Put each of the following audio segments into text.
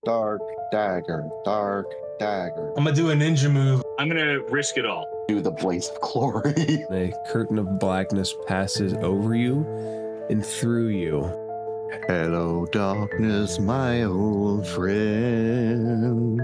Dark dagger, dark dagger. I'm gonna do a ninja move. I'm gonna risk it all. Do the blaze of glory. A curtain of blackness passes over you and through you. Hello, darkness, my old friend.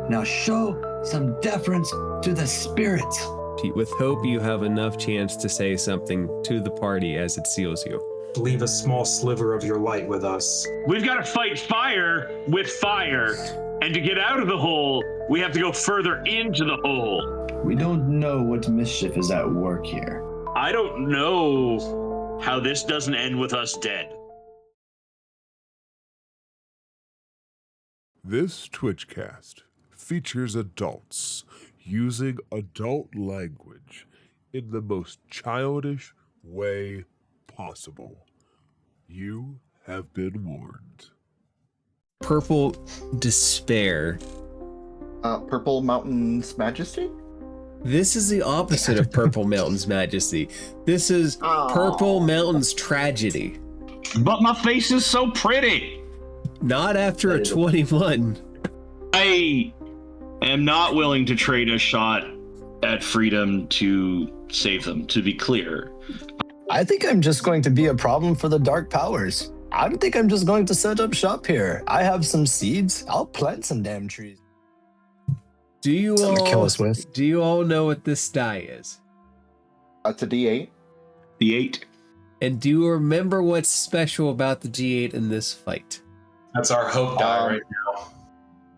Now show some deference to the spirits. With hope, you have enough chance to say something to the party as it seals you. Leave a small sliver of your light with us. We've got to fight fire with fire. And to get out of the hole, we have to go further into the hole. We don't know what mischief is at work here. I don't know how this doesn't end with us dead. This Twitchcast features adults using adult language in the most childish way possible. You have been warned. Purple despair. Purple Mountain's Majesty? This is the opposite of Purple Mountain's Majesty. This is Purple Mountain's Tragedy. But my face is so pretty. Not after a 21. I am not willing to trade a shot at freedom to save them, to be clear. I think I'm just going to be a problem for the dark powers. I think I'm just going to set up shop here. I have some seeds. I'll plant some damn trees. Do you Something to kill us with. Do you all know what this die is? That's a D8. The 8. And do you remember what's special about the D8 in this fight? That's our hope die right now.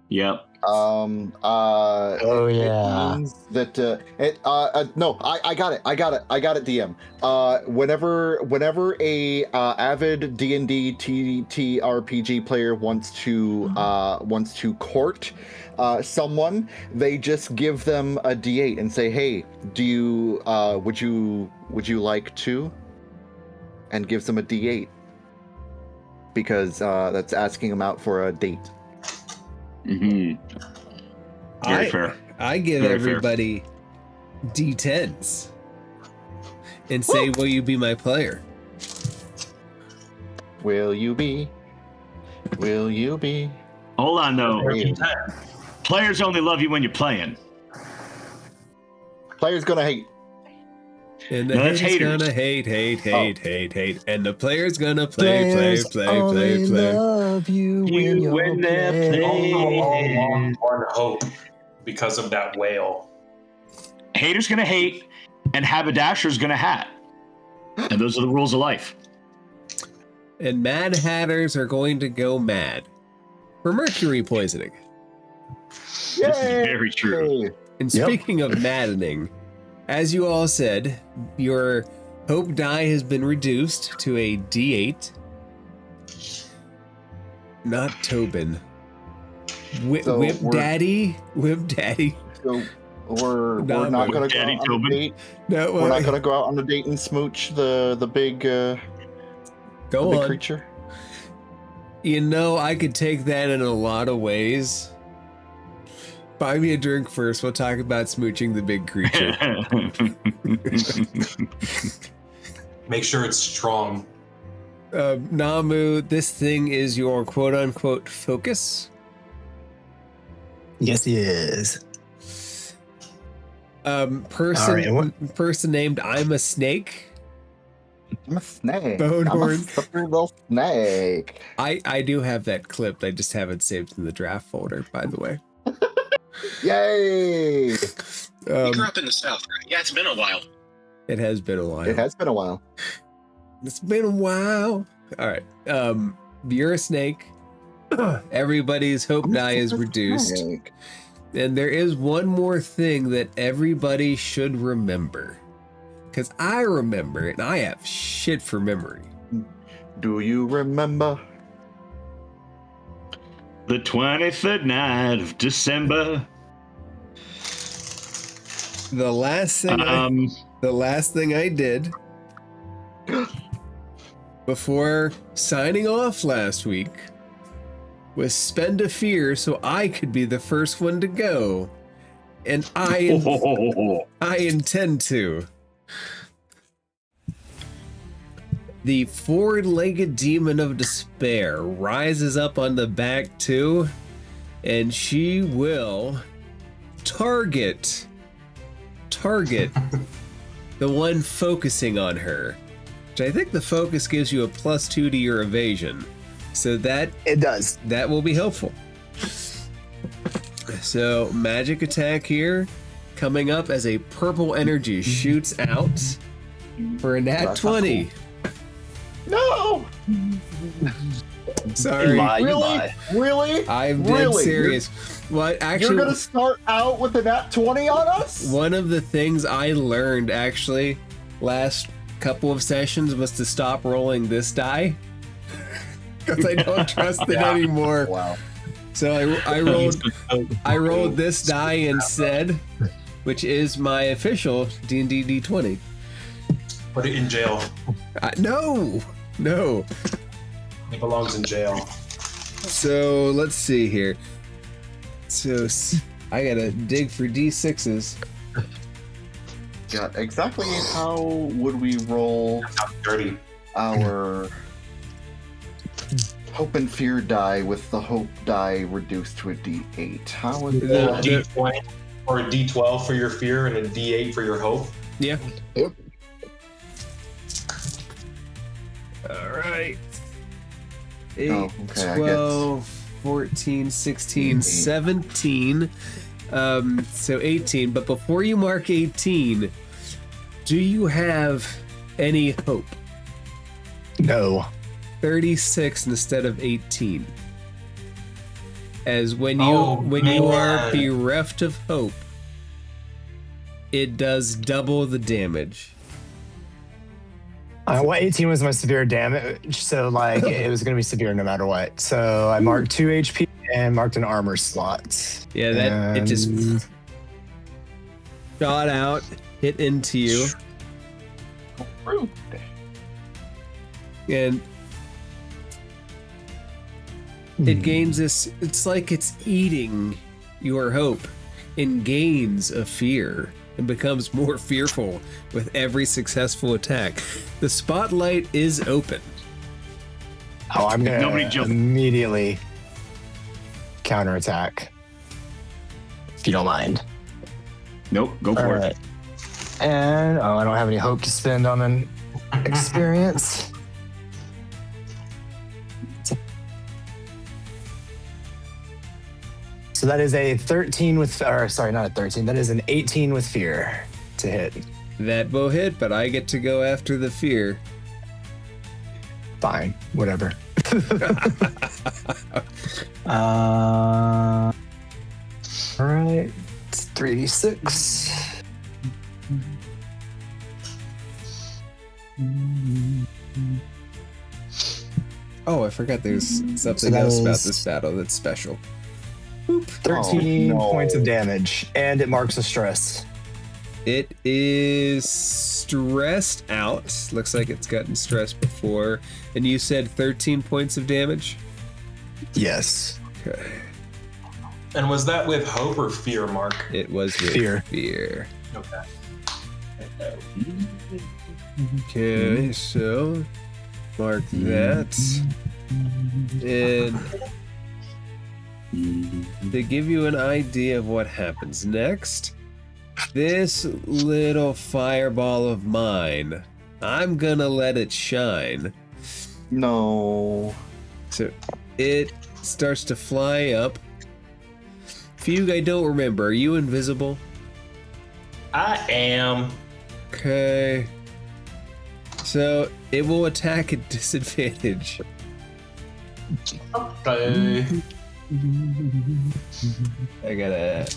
Yep. Oh yeah. It means that no, I got it, DM. Whenever a avid D&D TTRPG player wants to court someone, they just give them a D8 and say, hey, do you would you like to? And gives them a D8 because that's asking them out for a date. Mm-hmm. Very fair. I give Very everybody D10s and say, will you be my player? Will you be? Will you be? Hold on, though. Players only love you when you're playing. Player's gonna hate. And the No, that's haters haters. gonna hate. And the player's gonna play. Love you when you're when they're Long hope because of that whale. Haters gonna hate, and haberdasher's gonna hat. And those are the rules of life. And Mad Hatters are going to go mad for mercury poisoning. This is very true. And speaking of maddening, as you all said, your hope die has been reduced to a D8. Not Tobin. Whip Daddy. So we're not gonna go Daddy out on Tobin. a date. No, We're not gonna go out on a date and smooch the big creature. You know, I could take that in a lot of ways. Buy me a drink first. We'll talk about smooching the big creature. Make sure it's strong. Namu, this thing is your quote-unquote focus. Yes, he is. Person named I'm a Snake. I'm a snake. Bonehorn. I'm a slippery little snake. I do have that clipped. I just have it saved in the draft folder, by the way. Yay! You grew up in the South, right? Yeah, it's been a while. It has been a while. It has been a while. It's been a while. All right. You're a snake. Everybody's hope die is reduced. Snake. And there is one more thing that everybody should remember. Because I remember, and I have shit for memory. Do you remember? The 23rd night of December. The last thing I did before signing off last week was spend a fear so I could be the first one to go. And I intend to. The four-legged demon of despair rises up on the back too, and she will target the one focusing on her, which I think the focus gives you a +2 to your evasion, so It does. that will be helpful. So magic attack here, coming up as a purple energy shoots out for a nat That's 20. No! Sorry, You lie. Really? I'm dead Really? serious. What You're actually? gonna start out with a nat 20 on us? One of the things I learned actually last couple of sessions was to stop rolling this die because I don't trust it anymore. Wow. So I rolled this die instead, which is my official D&D D20. Put it in jail. No. It belongs in jail. So let's see here. So I gotta dig for D6s. Yeah, exactly how would we roll Dirty. our hope and fear die with the hope die reduced to a D8? How would A that? D20 or a D12 for your fear and a D8 for your hope. Yeah. All right. 8, Oh, okay, I 12, 14, 16, 17. So 18. But before you mark 18, do you have any hope? No. 36 instead of 18. As when you Oh, you are man. bereft of hope, it does double the damage. Well, 18 was my severe damage, so like it was going to be severe no matter what. So I marked 2 HP and marked an armor slot. Yeah, that it just And- shot out, hit into you, Rude. and it gains this. It's like it's eating your hope and gains a fear and becomes more fearful with every successful attack. The spotlight is open. Oh, I'm going Nobody to jump. immediately counterattack. If you don't mind. Nope, go for it. And I don't have any hope to spend on an experience. So that is a 13 with, or sorry, not a 13. That is an 18 with fear to hit. That will hit, but I get to go after the fear. Fine, whatever. All right, it's 3d6. Oh, I forgot there's something that else about is- this battle that's special. 13 Oh, no. points of damage, and it marks a stress. It is stressed out. Looks like it's gotten stressed before. And you said 13 points of damage? Yes. Okay. And was that with hope or fear, Mark? It was with Fear. fear. Okay. Okay, so mark that. And to give you an idea of what happens next, this little fireball of mine, I'm gonna let it shine. No. So it starts to fly up. Fugue, I don't remember. Are you invisible? I am. Okay. So it will attack at disadvantage. Okay. I gotta.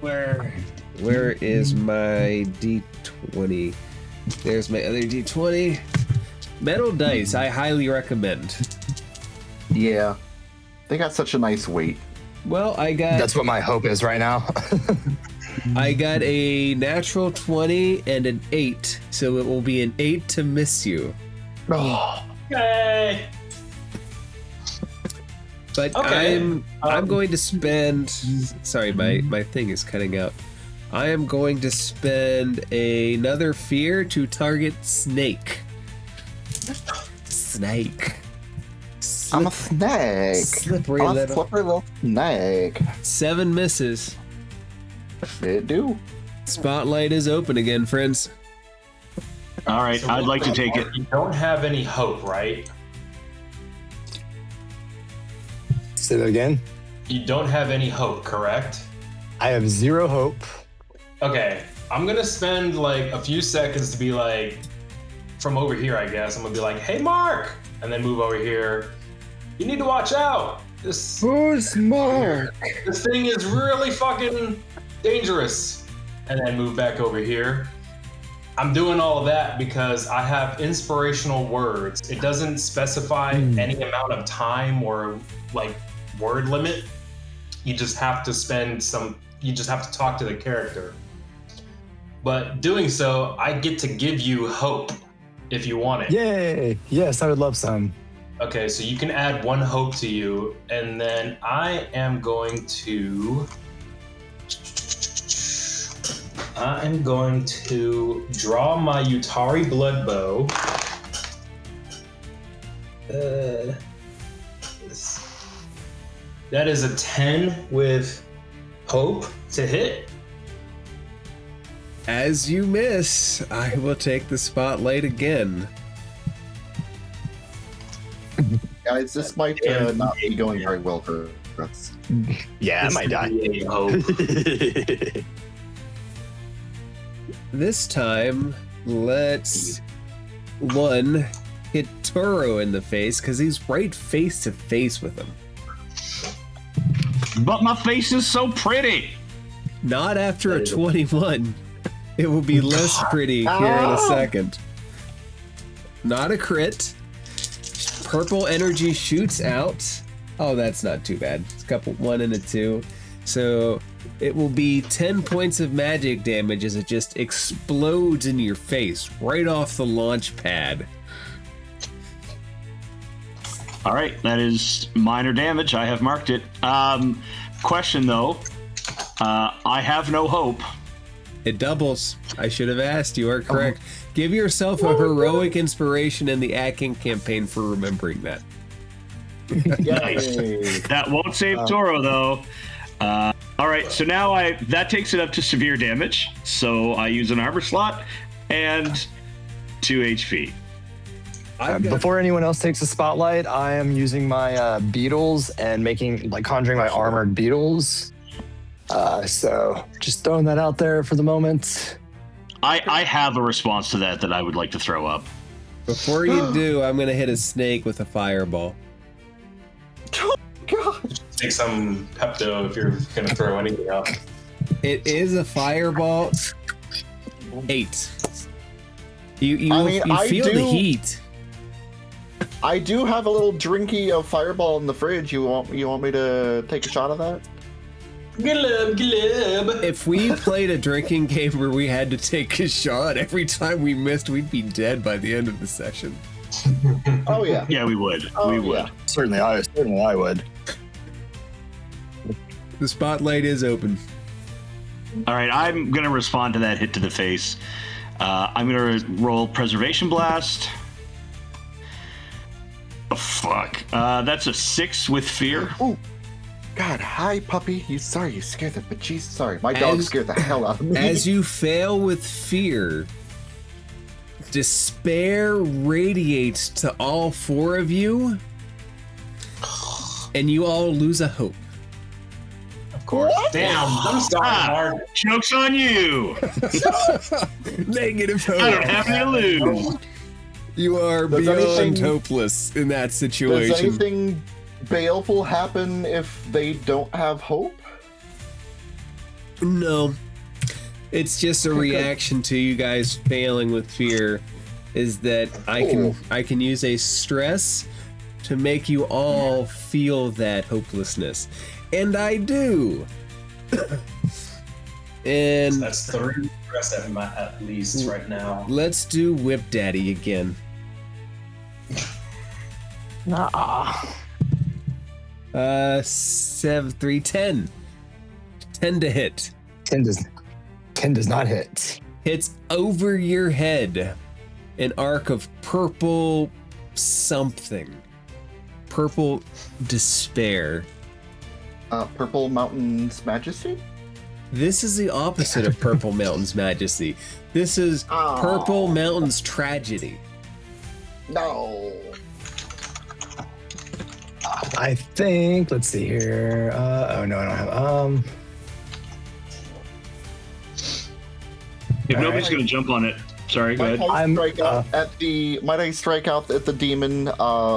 Where is my D20? There's my other D20. Metal dice, I highly recommend. Yeah. They got such a nice weight. Well, I got That's what my hope is right now. I got a natural 20 and an 8, so it will be an 8 to miss you. Oh. Yay! But Okay. I'm going to spend. Sorry, my thing is cutting out. I am going to spend another fear to target Snake. snake. I'm a snake. Slippery I'm a little. slippery little snake. 7 misses. It do. Spotlight is open again, friends. All right, So I'd like to take it. You don't have any hope, right? Say that again. You don't have any hope, correct? I have 0 hope. Okay, I'm gonna spend like a few seconds to be like, from over here, I guess. I'm gonna be like, hey, Mark! And then move over here. You need to watch out! Who's Mark? This thing is really fucking dangerous. And then move back over here. I'm doing all of that because I have inspirational words. It doesn't specify any amount of time or like word limit. You just have to you just have to talk to the character. But doing so, I get to give you hope if you want it. Yay! Yes, I would love some. Okay, so you can add 1 hope to you, and then I am going to draw my Utari Blood Bow. That is a 10 with hope to hit. As you miss, I will take the spotlight again. Guys, this might not be going very well for us. Yeah, I might die. This time, let's hit Toro in the face because he's right face to face with him. But my face is so pretty. Not after a 21. It will be less pretty here in a second. Not a crit. Purple energy shoots out. Oh, that's not too bad. It's a couple, 1 and a 2. So it will be 10 points of magic damage as it just explodes in your face right off the launch pad. All right, that is minor damage. I have marked it. Question though, I have no hope. It doubles. I should have asked. You are correct. Give yourself a heroic inspiration in the Akin campaign for remembering that. Nice. That won't save Toro though. All right, so now that takes it up to severe damage. So I use an armor slot and 2 HP. Before anyone else takes the spotlight, I am using my beetles and conjuring my armored beetles. So just throwing that out there for the moment. I have a response to that I would like to throw up. Before you do, I'm going to hit a snake with a fireball. Oh, God. Take some Pepto if you're going to throw anything out. It is a fireball. 8. You feel the heat. I do have a little drinky of fireball in the fridge. You want me to take a shot of that? Glub, glub. If we played a drinking game where we had to take a shot every time we missed, we'd be dead by the end of the session. Oh yeah. Yeah, we would. Oh, we would. yeah. Certainly I would. The spotlight is open. All right, I'm going to respond to that hit to the face. I'm going to roll Preservation Blast. Oh, fuck. That's a 6 with fear. Ooh. God, hi, puppy. You scared the bejesus. Sorry, my dog scared the hell out of me. As you fail with fear, despair radiates to all 4 of you, and you all lose a hope. Of course. What? Damn, I'm starting hard. Joke's on you. Negative hope. I don't have any to lose. You are beyond hopeless in that situation. Does anything baleful happen if they don't have hope? No. It's just a reaction to you guys failing with fear, is that I can use a stress to make you all feel that hopelessness. And I do. And that's 3 stress at least right now. Let's do Whip Daddy again. Nah. 7, 3, 10. 10 to hit. 10 does not hit. Hits over your head. An arc of purple something. Purple despair. Purple Mountain's Majesty? This is the opposite of Purple Mountain's Majesty. This is Purple Mountain's Tragedy. No. I think, let's see here. Oh no, I don't have, If nobody's going to jump on it, sorry, go ahead. Might I strike out at the demon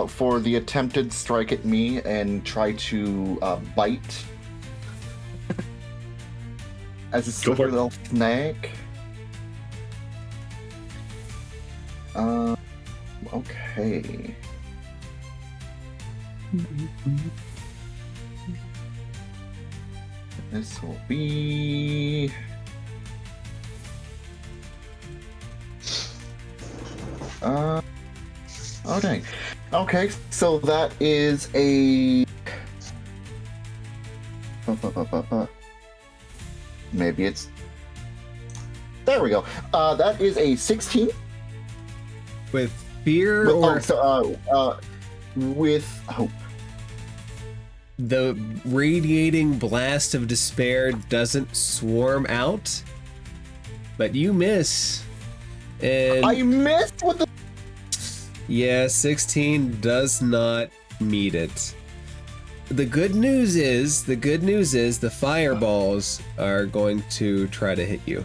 for the attempted strike at me and try to bite as a slippery little snake? Okay. This will be... okay. Okay, so that is a... Maybe it's... There we go. That is a 16. With fear with hope. The radiating blast of despair doesn't swarm out, but you miss. And I missed with the... Yeah, 16 does not meet it. The good news is the fireballs are going to try to hit you.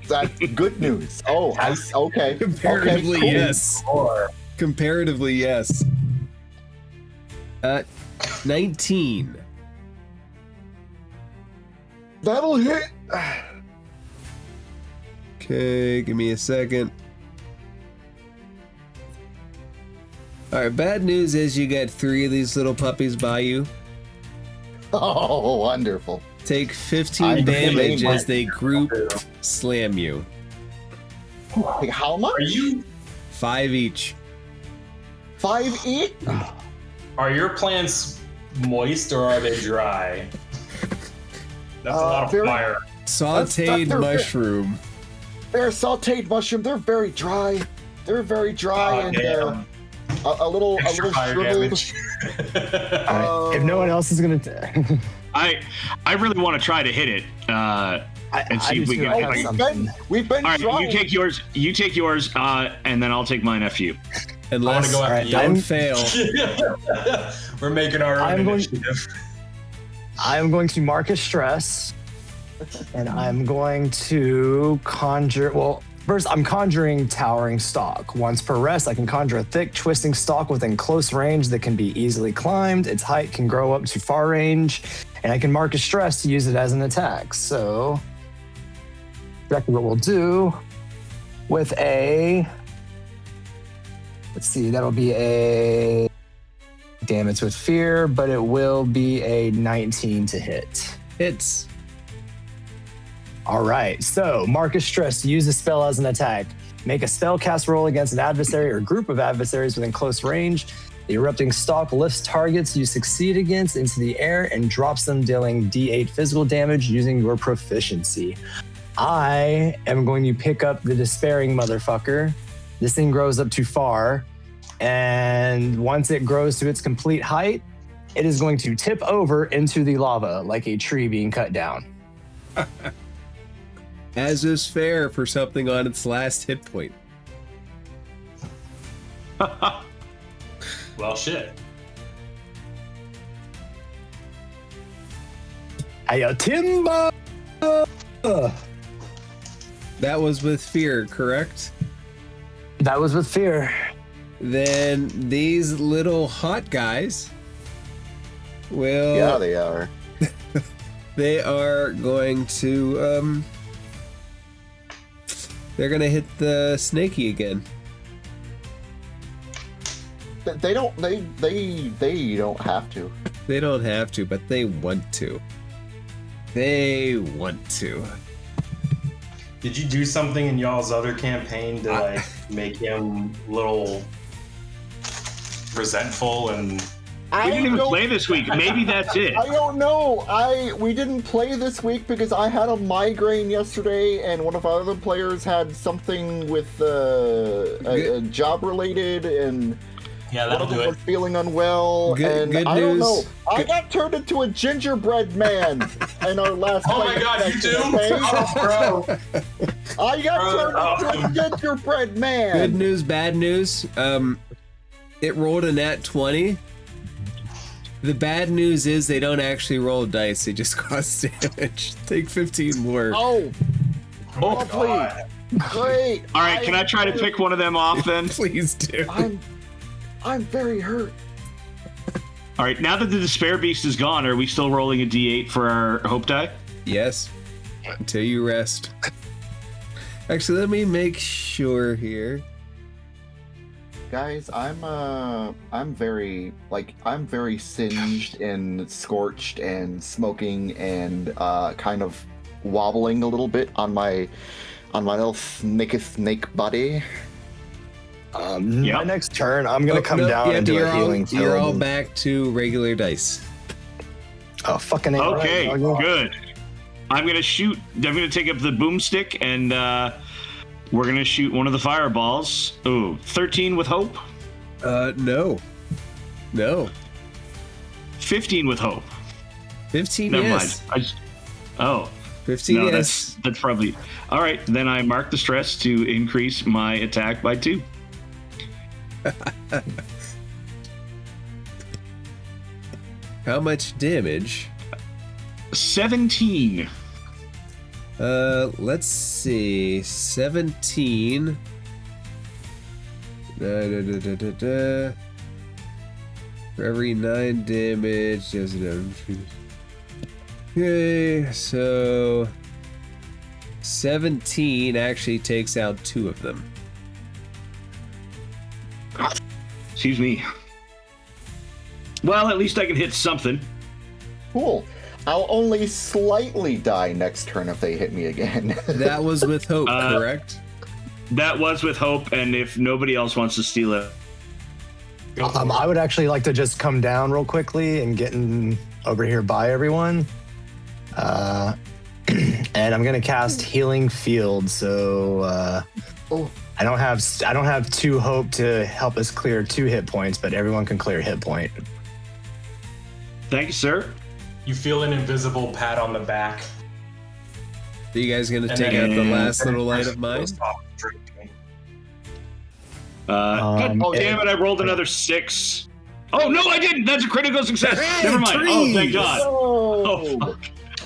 That's good news. Oh, okay. Comparatively, okay, cool. yes. Comparatively, yes. 19. That'll hit. Okay, give me a second. Alright, bad news is you got 3 of these little puppies by you. Oh, wonderful. Take 15 damage as they group slam you. Like, how much? Are you 5 each. 5 each? Are your plants moist or are they dry? That's a lot of fire. Sauteed mushroom. They're sauteed mushroom. They're very dry. They're very dry and a little shriveled. If no one else is gonna, I really want to try to hit it and see if we can. We've been all right, trying. you take yours, and then I'll take mine after you. Unless go after you. don't fail. We're making our own initiative. I'm going to mark a stress, and I'm going to conjure. Well, first, I'm conjuring Towering Stalk. Once per rest, I can conjure a thick, twisting stalk within close range that can be easily climbed. Its height can grow up to far range, and I can mark a stress to use it as an attack. So, exactly what we'll do with a. Let's see, that'll be a. Damn, it's with fear, but it will be a 19 to hit. Hits. All right, so Marcus Stress, use a spell as an attack. Make a spell cast roll against an adversary or group of adversaries within close range. The erupting stalk lifts targets you succeed against into the air and drops them, dealing D8 physical damage using your proficiency. I am going to pick up the despairing motherfucker. This thing grows up too far, and once it grows to its complete height, it is going to tip over into the lava like a tree being cut down. As is fair for something on its last hit point. Well, shit. Hiya, Timber! That was with fear, correct? That was with fear. Then these little hot guys will... Yeah, they are. They are going to... They're going to hit the snaky again. They don't have to. They don't have to, but they want to. They want to. Did you do something in y'all's other campaign to like make him a little resentful and We didn't even play this week. Maybe that's it. I don't know. We didn't play this week because I had a migraine yesterday, and one of our other players had something with job related, and Yeah, that'll do was it. feeling unwell. Good I don't news. know. I got turned into a gingerbread man in our last. Oh my god, you do? campaign. Oh, bro. I got turned into a gingerbread man. Good news, bad news. It rolled a nat 20. The bad news is they don't actually roll dice, they just cause damage. Take 15 more. Oh, lovely. Great. All right, can I try to pick one of them off then? Please do. I'm very hurt. All right, now that the Despair Beast is gone, are we still rolling a D8 for our Hope die? Yes. Until you rest. Actually, let me make sure here. Guys, I'm very singed and scorched and smoking and kind of wobbling a little bit on my little snake body. My next turn, I'm gonna come down and do a healing field. You're all back to regular dice. Oh, fucking A. Okay, Right, I'll go. good. I'm gonna take up the boomstick and we're gonna shoot one of the fireballs. Ooh, 13 with hope. No. 15 with hope. 15, Never yes. mind. 15, No, yes. that's probably all right. Then I mark the stress to increase my attack by 2. How much damage? 17. Let's see. 17. For every 9 damage, there's an okay, so 17 actually takes out 2 of them. Excuse me. Well, at least I can hit something. Cool. I'll only slightly die next turn if they hit me again. That was with hope, correct? That was with hope, and if nobody else wants to steal it. I would actually like to just come down real quickly and get in over here by everyone. And I'm gonna cast Healing Field, so I don't have 2 hope to help us clear 2 hit points, but everyone can clear a hit point. Thank you, sir. You feel an invisible pat on the back. Are you guys gonna And take then- out the last little light of mine? Stop drinking. Damn it, I rolled another 6. Oh, no, I didn't. That's a critical success. Hey, Never mind. Oh, thank trees! God. Oh, Oh, fuck.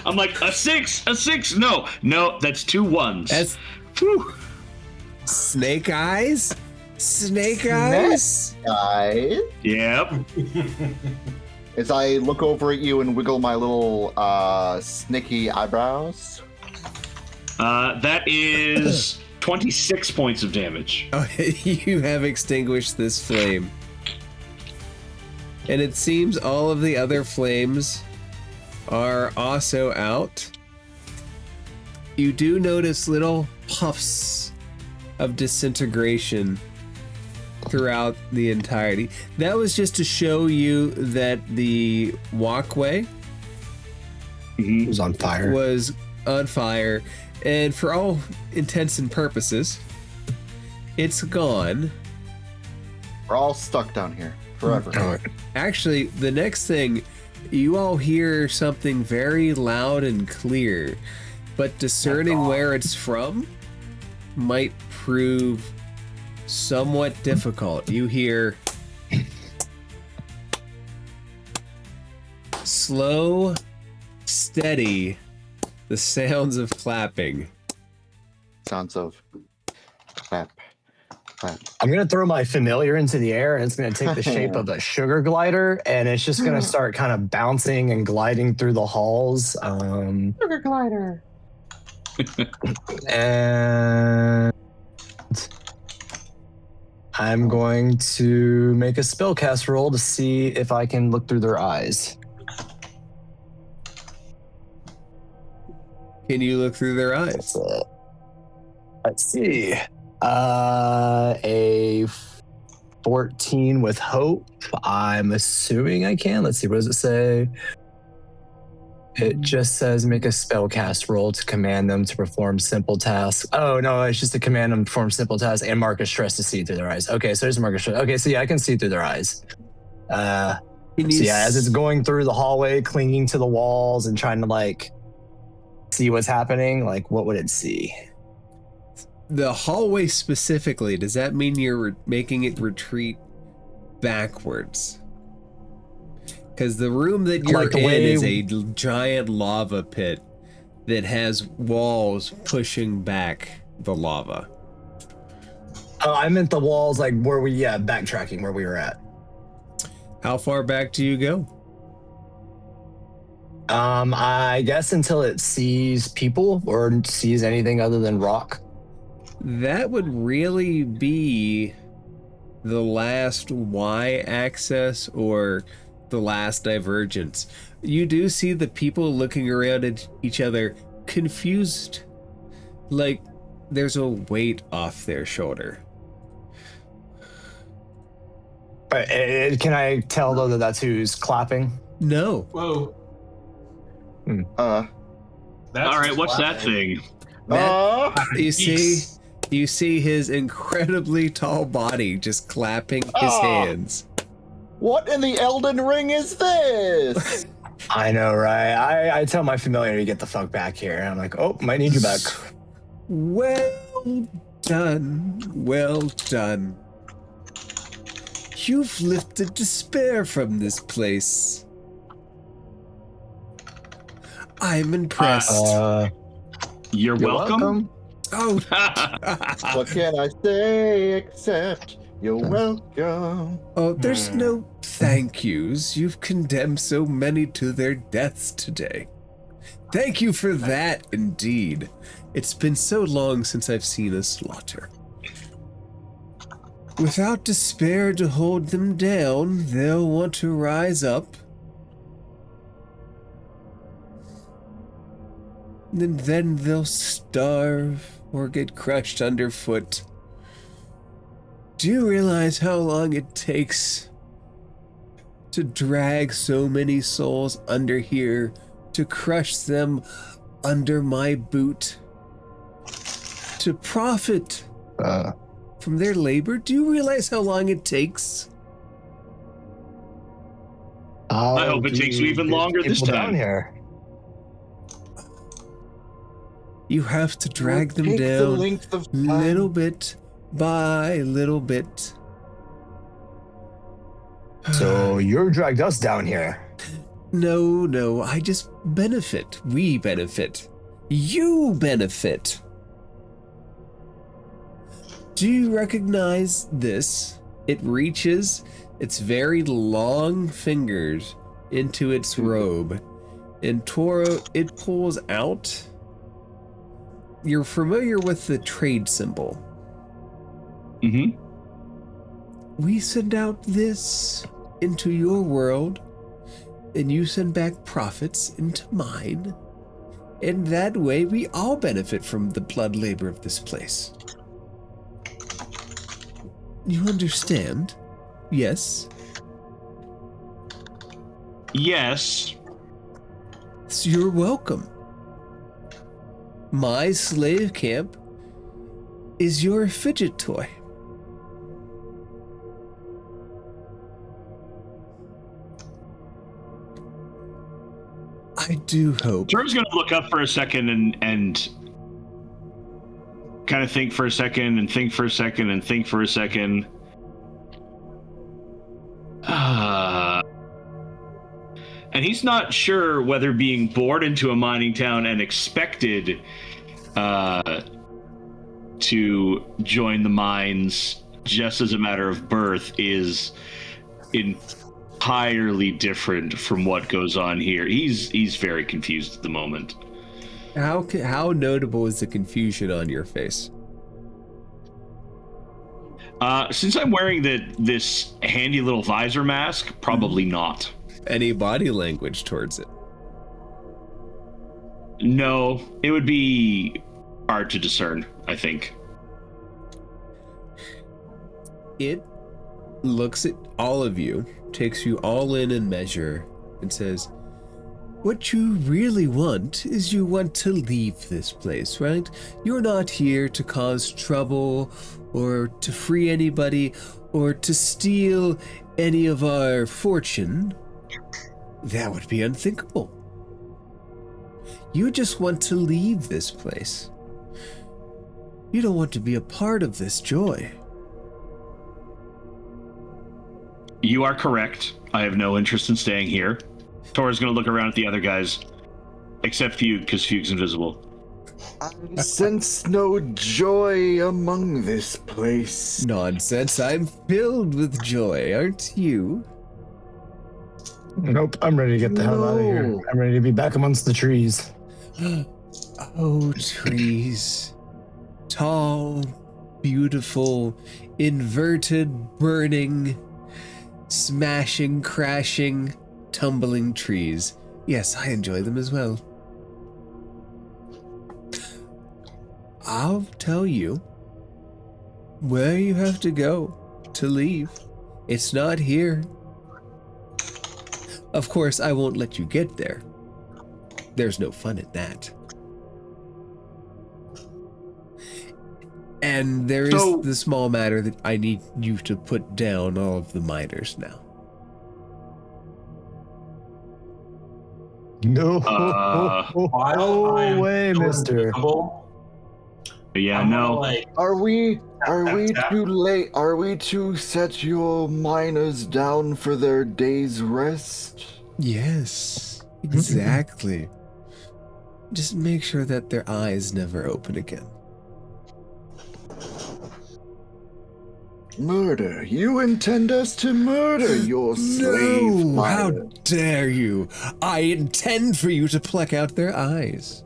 I'm like, a 6. No, that's 2 1s. That's Whew. Snake Eyes? Snake Eyes? guys. Yep. As I look over at you and wiggle my little snicky eyebrows. That is 26 points of damage. Oh, you have extinguished this flame. And it seems all of the other flames are also out. You do notice little puffs of disintegration throughout the entirety. That was just to show you that the walkway It was on fire. was on fire, and for all intents and purposes, it's gone. We're all stuck down here forever. Actually, the next thing, you all hear something very loud and clear, but discerning where it's from might prove somewhat difficult. You hear slow, steady, the sounds of clapping. Sounds of clap, clap. I'm gonna throw my familiar into the air, and it's gonna take the shape of a sugar glider, and it's just gonna start kind of bouncing and gliding through the halls. Sugar glider. And I'm going to make a spellcast roll to see if I can look through their eyes. Can you look through their eyes? That's it. Let's see. A 14 with hope. I'm assuming I can. Let's see. What does it say? It just says make a spellcast roll to command them to perform simple tasks. Oh, no, it's just to command them to perform simple tasks and mark a stress to see through their eyes. Okay, so there's mark a stress. Okay, so yeah, I can see through their eyes. So yeah, as it's going through the hallway, clinging to the walls and trying to like see what's happening, like what would it see? The hallway specifically, does that mean you're making it retreat backwards? Because the room that you're in is a giant lava pit that has walls pushing back the lava. Oh, I meant the walls, like where backtracking where we were at. How far back do you go? I guess until it sees people or sees anything other than rock. That would really be the last Y-axis or the last divergence. You do see the people looking around at each other confused, like there's a weight off their shoulder. Can I tell though that that's who's clapping? No. Whoa. All right, what's that thing? You see his incredibly tall body just clapping his hands. What in the Elden Ring is this? I know, right? I tell my familiar to get the fuck back here. I'm like, oh, might need you back. Well done. Well done. You've lifted despair from this place. I'm impressed. You're welcome. Oh. What can I say except you're welcome? Oh, there's no thank yous. You've condemned so many to their deaths today. Thank you for that, indeed. It's been so long since I've seen a slaughter. Without despair to hold them down, they'll want to rise up. And then they'll starve or get crushed underfoot. Do you realize how long it takes to drag so many souls under here, to crush them under my boot, to profit from their labor? Do you realize how long it takes? I hope it takes you even longer this time. Down here. You have to drag them down little bit by little bit. So you're dragged us down here. No, I just benefit. We benefit. You benefit. Do you recognize this? It reaches its very long fingers into its robe, and Toro, it pulls out. You're familiar with the trade symbol. Mm-hmm. We send out this into your world, and you send back profits into mine. And that way we all benefit from the blood labor of this place. You understand? Yes? Yes. So you're welcome. My slave camp is your fidget toy. I do hope. Turner's going to look up for a second and kind of think for a second and think for a second and think for a second. And he's not sure whether being born into a mining town and expected to join the mines just as a matter of birth is entirely different from what goes on here. He's very confused at the moment. How notable is the confusion on your face? Since I'm wearing this handy little visor mask, probably not. Any body language towards it? No, it would be hard to discern, I think. It looks at all of you, takes you all in measure, and says, what you really want is you want to leave this place, right? You're not here to cause trouble or to free anybody or to steal any of our fortune. That would be unthinkable. You just want to leave this place. You don't want to be a part of this joy. You are correct. I have no interest in staying here. Tora's going to look around at the other guys, except Fugue, because Fugue's invisible. I sense no joy among this place. Nonsense, I'm filled with joy, aren't you? Nope, I'm ready to get the hell out of here. No. I'm ready to be back amongst the trees. Oh, trees. Tall, beautiful, inverted, burning, smashing, crashing, tumbling trees. Yes, I enjoy them as well. I'll tell you where you have to go to leave. It's not here. Of course, I won't let you get there. There's no fun in that. And there is the small matter that I need you to put down all of the miners now. No, While I am way, still mister. invisible, Yeah, I'm no. gonna, like, Are we tap. too late? Are we to set your miners down for their day's rest? Yes, exactly. Just make sure that their eyes never open again. Murder? You intend us to murder your slave No, how miner? dare you? I intend for you to pluck out their eyes.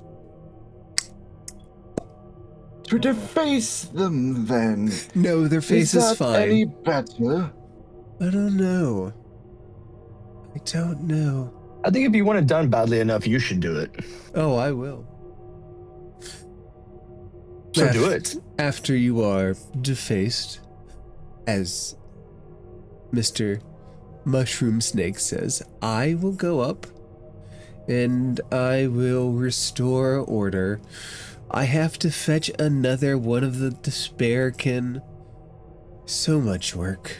To deface them, then? No, their face is is that fine. any better? I don't know. I don't know. I think if you want it done badly enough, you should do it. Oh, I will. So do it. After you are defaced, as Mr. Mushroom Snake says, I will go up and I will restore order. I have to fetch another one of the Despairkin. So much work.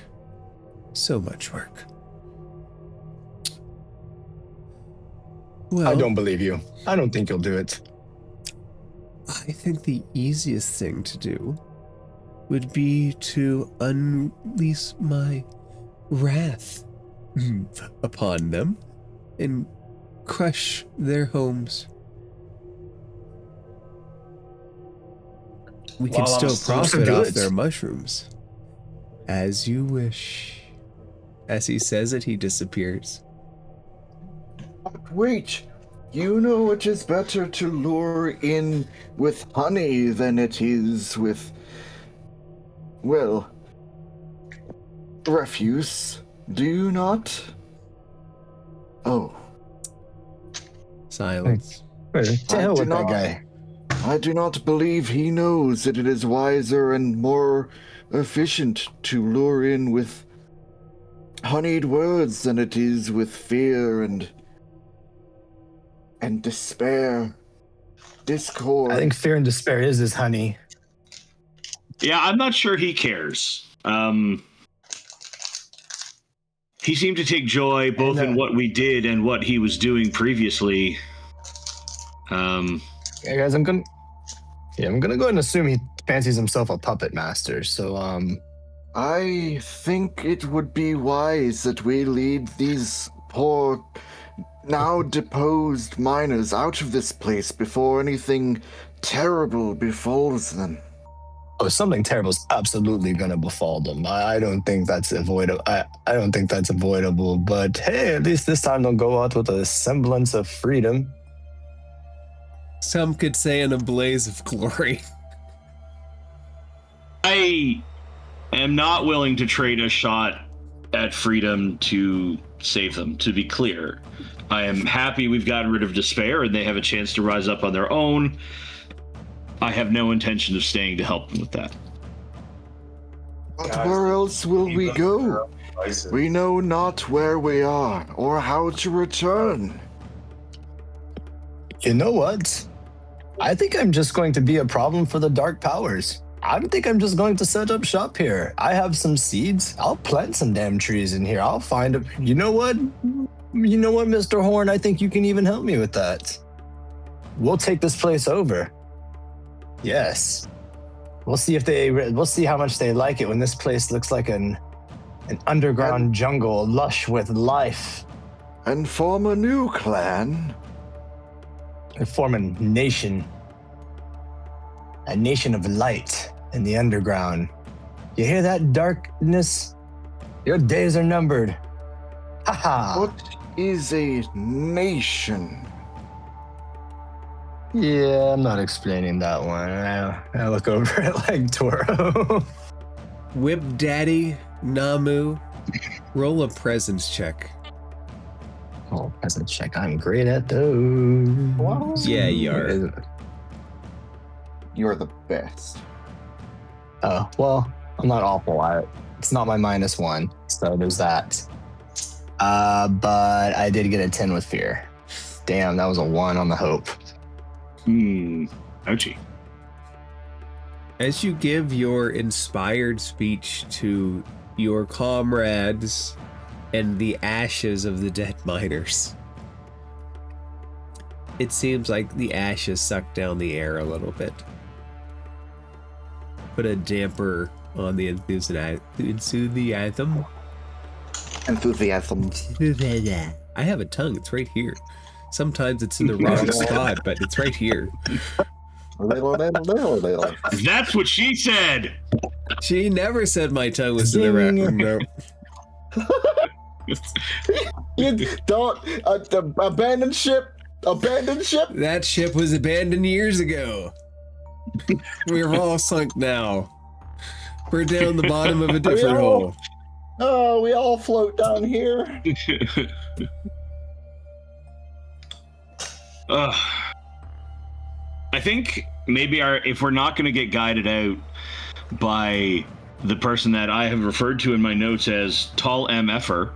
So much work. Well, I don't believe you. I don't think you'll do it. I think the easiest thing to do would be to unleash my wrath upon them and crush their homes. We can While I'm still still profit do off it. their mushrooms. As you wish. As he says it, he disappears. But wait, you know it is better to lure in with honey than it is with, well, refuse. Do you not? Oh. Silence. To hell do with that not- guy. I do not believe he knows that it is wiser and more efficient to lure in with honeyed words than it is with fear and despair, discord. I think fear and despair is his honey. Yeah, I'm not sure he cares. He seemed to take joy both in what we did and what he was doing previously. Yeah, guys, I'm gonna go ahead and assume he fancies himself a puppet master. So, I think it would be wise that we lead these poor, now deposed miners out of this place before anything terrible befalls them. something terrible is absolutely gonna befall them. I don't think that's avoidable. I don't think that's avoidable. But hey, at least this time they'll go out with a semblance of freedom. Some could say in a blaze of glory. I am not willing to trade a shot at freedom to save them, to be clear. I am happy we've gotten rid of despair and they have a chance to rise up on their own. I have no intention of staying to help them with that. But Guys, where else will we go? Devices. We know not where we are or how to return. You know what? I think I'm just going to be a problem for the dark powers. I think I'm just going to set up shop here. I have some seeds. I'll plant some damn trees in here. I'll find a. You know what? You know what, Mr. Horn? I think you can even help me with that. We'll take this place over. Yes. We'll see how much they like it when this place looks like an underground jungle, lush with life. And form a new clan. And form a nation of light in the underground. You hear that, darkness? Your days are numbered. Haha. What is a nation? Yeah, I'm not explaining that one. I look over at like Toro. Whip Daddy, Namu, roll a presence check. Oh, presence check. I'm great at those. Yeah, you are. You're the best. Oh, well, I'm not awful at it. It's not my -1, so there's that. But I did get a 10 with fear. Damn, that was a 1 on the hope. Ouchie. As you give your inspired speech to your comrades and the ashes of the dead miners, it seems like the ashes suck down the air a little bit. Put a damper on the enthusiasm. I have a tongue, it's right here. Sometimes it's in the wrong spot, but it's right here. That's what she said. She never said my tongue was in the wrong. No. You don't abandon ship. Abandon ship. That ship was abandoned years ago. We're all sunk now. We're down the bottom of a different hole. Oh, we all float down here. I think maybe if we're not going to get guided out by the person that I have referred to in my notes as Tall MFer,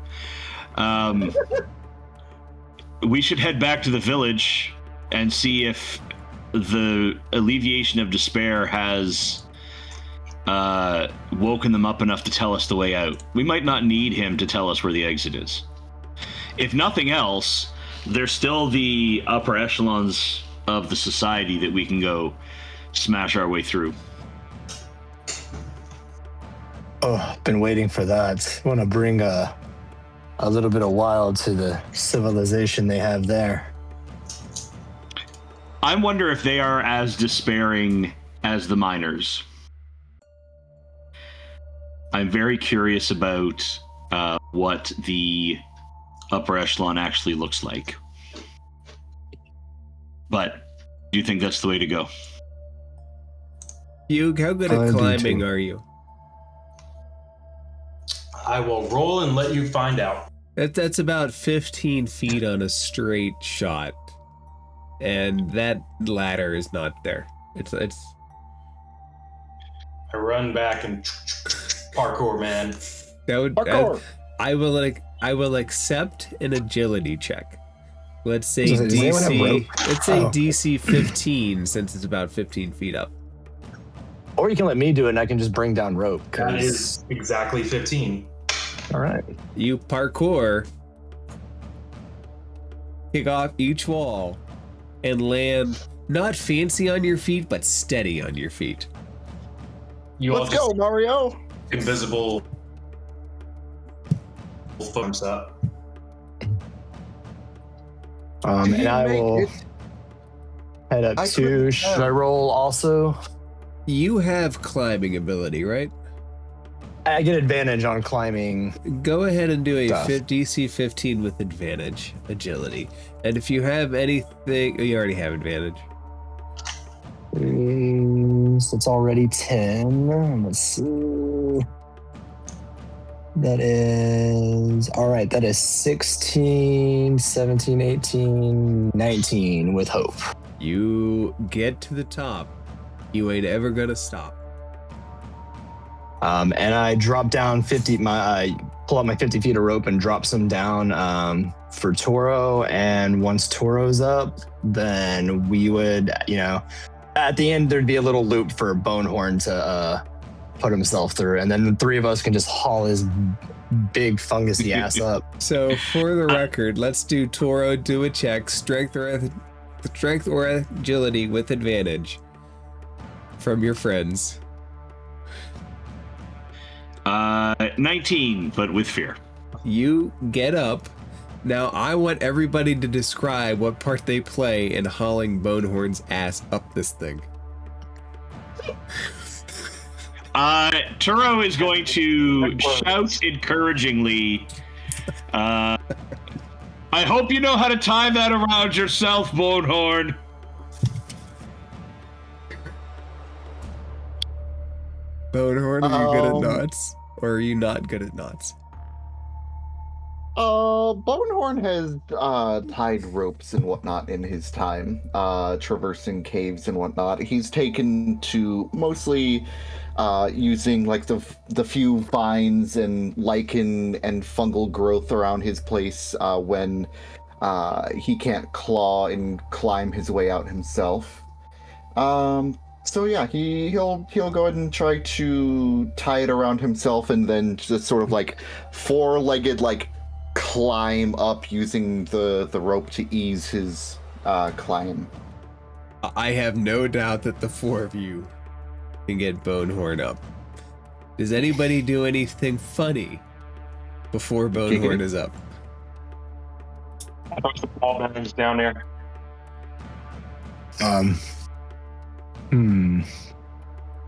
we should head back to the village and see if the alleviation of despair has woken them up enough to tell us the way out. We might not need him to tell us where the exit is. If nothing else, there's still the upper echelons of the society that we can go smash our way through. Oh, been waiting for that. Want to bring a little bit of wild to the civilization they have there. I wonder if they are as despairing as the miners. I'm very curious about what the upper echelon actually looks like. But do you think that's the way to go? Hugh, how good at climbing are you? I will roll and let you find out. That's about 15 feet on a straight shot. And that ladder is not there. It's I run back and parkour, man. that would Parkour. I will accept an agility check. Let's say Does anyone have rope? DC 15 since it's about 15 feet up. Or you can let me do it and I can just bring down rope. That is exactly 15. All right. You parkour, kick off each wall, and land not fancy on your feet, but steady on your feet. You Let's go, Mario. Invisible thumbs up. And I will head up to. Should I roll also? You have climbing ability, right? I get advantage on climbing. Go ahead and do a Stuff. DC 15 with advantage, agility. And if you have anything, you already have advantage. So it's already 10. Let's see. That is, all right, that is 16, 17, 18, 19 with hope. You get to the top. You ain't ever gonna stop. And I drop down 50. Pull out my 50 feet of rope and drop some down for Toro. And once Toro's up, then we would, at the end there'd be a little loop for Bonehorn to put himself through, and then the three of us can just haul his big fungusy ass up. So for the record, let's do Toro do a check, strength or agility with advantage from your friends. 19, but with fear. You get up. Now I want everybody to describe what part they play in hauling Bonehorn's ass up this thing. Turo is going to shout encouragingly. I hope you know how to tie that around yourself, Bonehorn. Bonehorn, are you good at knots? Or are you not good at knots? Bonehorn has tied ropes and whatnot in his time, traversing caves and whatnot. He's taken to mostly using like the few vines and lichen and fungal growth around his place when he can't claw and climb his way out himself. So yeah, he'll go ahead and try to tie it around himself and then just sort of like four-legged like climb up using the rope to ease his climb. I have no doubt that the four of you can get Bonehorn up. Does anybody do anything funny before Bonehorn is up? I put the ball bearings down there.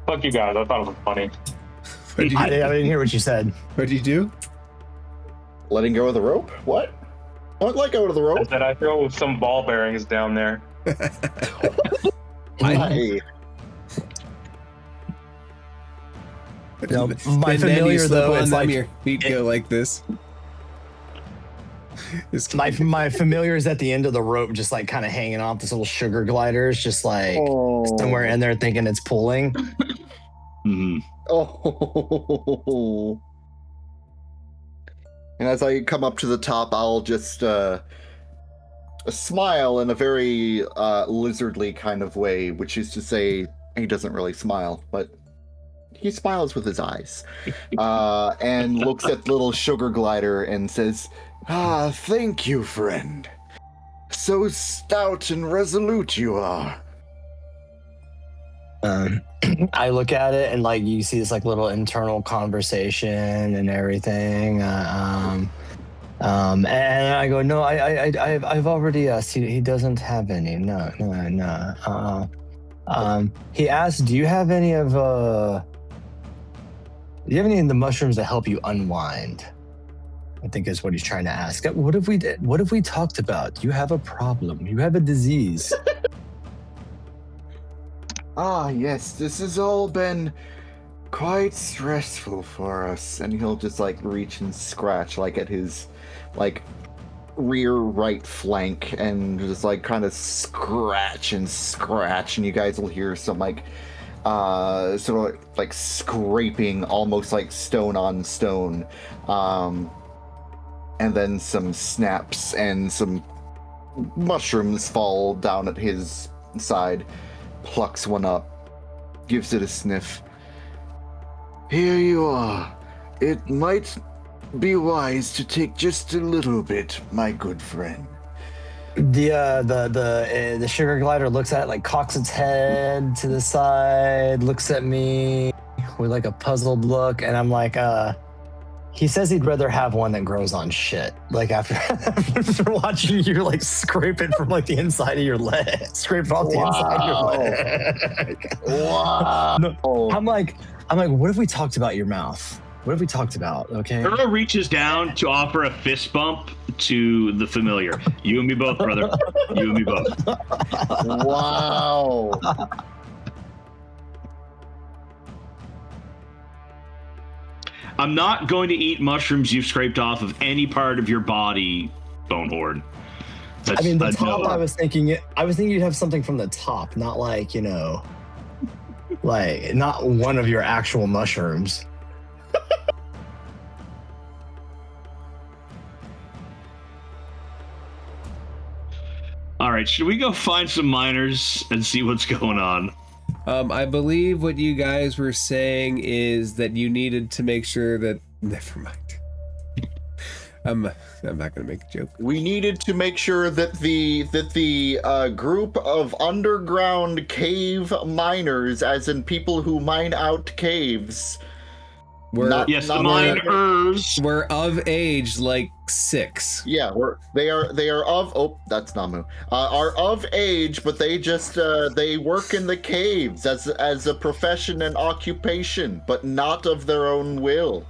Fuck you guys, I thought it was funny. I didn't hear what you said. What'd you do? Letting go of the rope? What? Don't let go of the rope. I said I throw some ball bearings down there. Why? No, my And then you familiar slip though, on it's them, like your feet go like this. my familiar is at the end of the rope, just like kind of hanging off this little sugar gliders, just like somewhere in there, thinking it's pulling. Mm-hmm. Oh. And as I come up to the top, I'll just smile in a very lizardly kind of way, which is to say, he doesn't really smile, but he smiles with his eyes, and looks at little sugar glider and says, "Ah, thank you, friend. So stout and resolute you are." I look at it and like you see this like little internal conversation and everything. And I go, no, I've already seen it. He doesn't have any. No. He asked, do you have any of the mushrooms that help you unwind? I think is what he's trying to ask. What have we talked about? You have a problem. You have a disease. Ah, yes, this has all been quite stressful for us. And he'll just like reach and scratch like at his like rear right flank and just like kind of scratch, and you guys will hear some like sort of like scraping, almost like stone on stone, and then some snaps and some mushrooms fall down at his side. Plucks one up, gives it a sniff. Here you are. It might be wise to take just a little bit, my good friend. The sugar glider looks at it, like cocks its head to the side, looks at me with like a puzzled look, and I'm like, he says he'd rather have one that grows on shit. Like after watching you like scrape it from like the inside of your leg, scrape it off the inside of your leg. Wow. No, I'm like, what have we talked about your mouth? What have we talked about? Okay. Earl reaches down to offer a fist bump to the familiar. You and me both, brother. You and me both. Wow. I'm not going to eat mushrooms you've scraped off of any part of your body, Bonehorn. I mean, the top. I was thinking you'd have something from the top, not like like not one of your actual mushrooms. All right, should we go find some miners and see what's going on? I believe what you guys were saying is that you needed to make sure that. Never mind. I'm not going to make a joke. We needed to make sure that the group of underground cave miners, as in people who mine out caves, the miners were of age like 6. Yeah, they are of. Oh, that's Namu. Are of age, but they just they work in the caves as a profession and occupation, but not of their own will.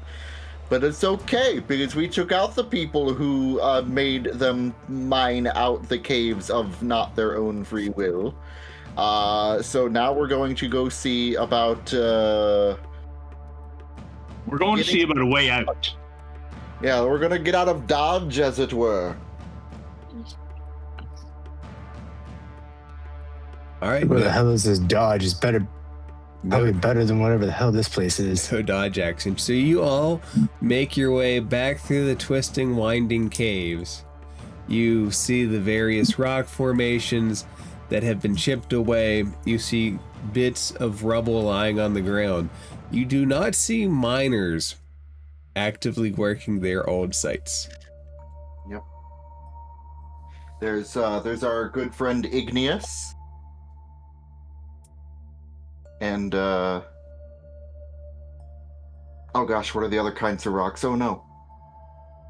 But it's okay, because we took out the people who made them mine out the caves of not their own free will. So now we're going to go see about... we're going to see about a way out. Yeah, we're going to get out of Dodge, as it were. All right. What the hell is this Dodge? It's better... Probably better than whatever the hell this place is. So Dodge action. So you all make your way back through the twisting, winding caves. You see the various rock formations that have been chipped away. You see bits of rubble lying on the ground. You do not see miners actively working their old sites. Yep. There's our good friend Igneous. And, oh gosh, what are the other kinds of rocks? Oh no.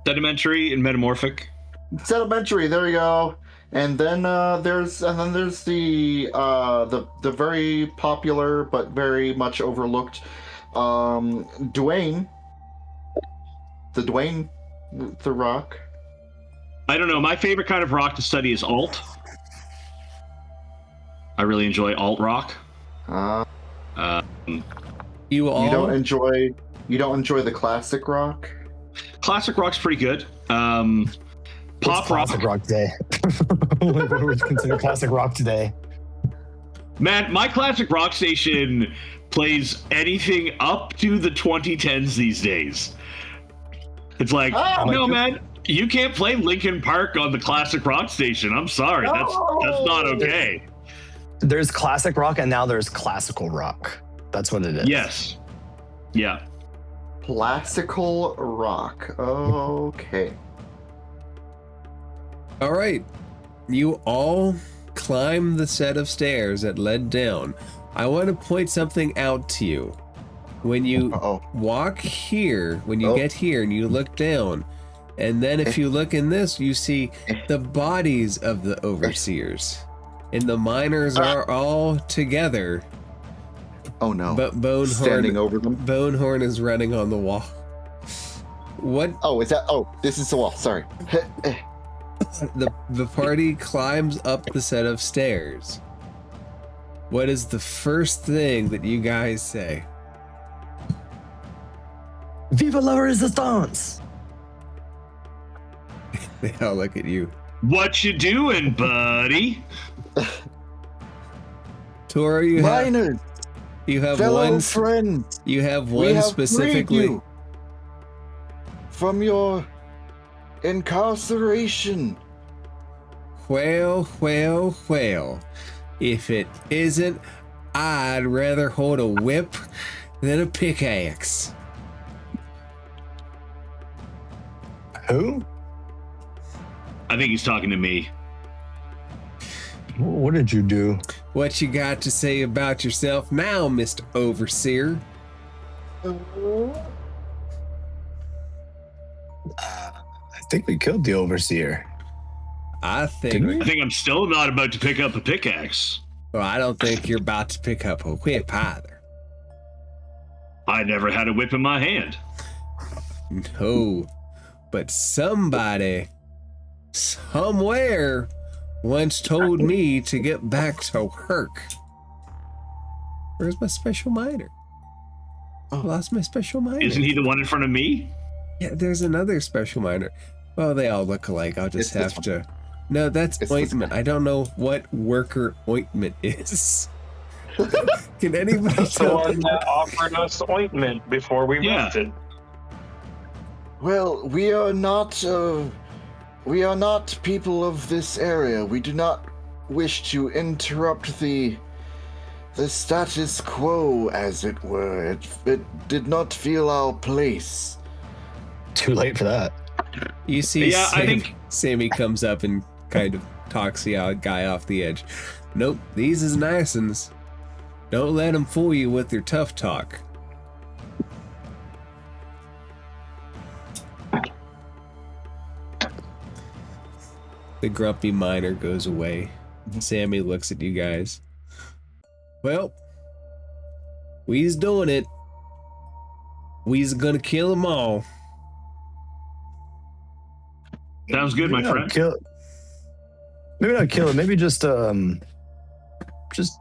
Sedimentary and metamorphic. Sedimentary, there you go. And then there's the very popular but very much overlooked Dwayne. The rock. I don't know. My favorite kind of rock to study is alt. I really enjoy alt rock. You don't enjoy the classic rock? Classic rock's pretty good. Pop classic rock today. What do we consider classic rock today? Man, my classic rock station plays anything up to the 2010s these days. It's like, no, man, you can't play Linkin Park on the classic rock station. I'm sorry, that's not okay. There's classic rock, and now there's classical rock. That's what it is. Yes. Yeah. Classical rock. Okay. All right. You all climb the set of stairs that led down. I want to point something out to you. When you walk here, when you get here and you look down, and then if you look in this, you see the bodies of the overseers. And the miners are all together. Oh no. But Bonehorn standing over them. Bonehorn is running on the wall. What? Oh, is that? Oh, this is the wall. Sorry. The party climbs up the set of stairs. What is the first thing that you guys say? Viva la resistance! They all look at you. What you doing, buddy? Toro, you Miners, have fellow one friends. You have We one have specifically. freed you from your incarceration. Well. If it isn't, I'd rather hold a whip than a pickaxe. Who? I think he's talking to me. What did you do? What you got to say about yourself now, Mr. Overseer? I think we killed the overseer. I think I'm still not about to pick up a pickaxe. Well, I don't think you're about to pick up a whip either. I never had a whip in my hand. No, but somebody, somewhere, once told me to get back to work. Where's my special miner? I lost my special miner. Isn't he the one in front of me? Yeah, there's another special miner. Well, they all look alike. I'll just have to... No, that's ointment. I don't know what worker ointment is. Can anybody That's the tell one me? that offered us ointment before we rested. Well, we are not We are not people of this area. We do not wish to interrupt the status quo, as it were. It did not feel our place. Too late for that. You see, Yeah, I think Sammy comes up and kind of talks the guy off the edge. Nope, these is nice uns. Don't let them fool you with their tough talk. The grumpy miner goes away. Sammy looks at you guys. Well, we's doing it. We's gonna kill them all. sounds good, my friend. Maybe not kill it. Maybe just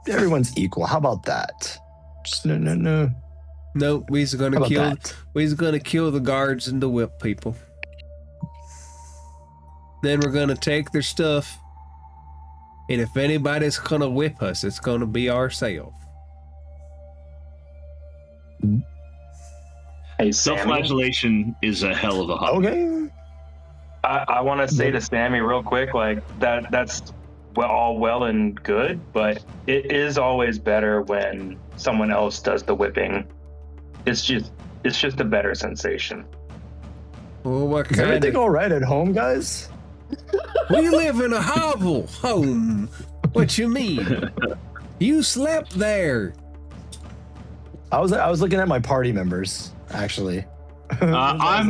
everyone's equal. How about that? Just no. No, we's gonna How about kill. that? We's gonna kill the guards and the whip people. Then we're gonna take their stuff, and if anybody's gonna whip us, it's gonna be ourselves. Hey, Sammy, Self-flagellation is a hell of a hobby. Okay. I want to say to Sammy real quick, like that's all well and good, but it is always better when someone else does the whipping. It's just a better sensation. Well, what Is kind everything of? all right at home, guys? We live in a hovel home. What you mean? You slept there. I was looking at my party members actually. I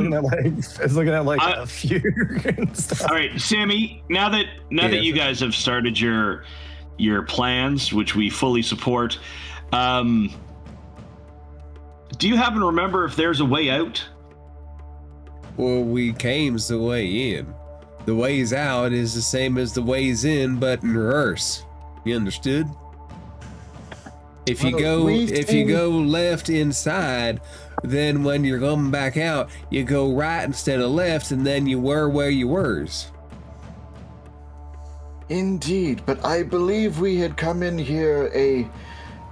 was looking at a few and stuff. All right, Sammy. Now that you guys have started your plans, which we fully support, do you happen to remember if there's a way out? Well, we came's the way in. The ways out is the same as the ways in, but in reverse. You understood? If you go left inside, then when you're coming back out, you go right instead of left, and then you were where you were. Indeed, but I believe we had come in here a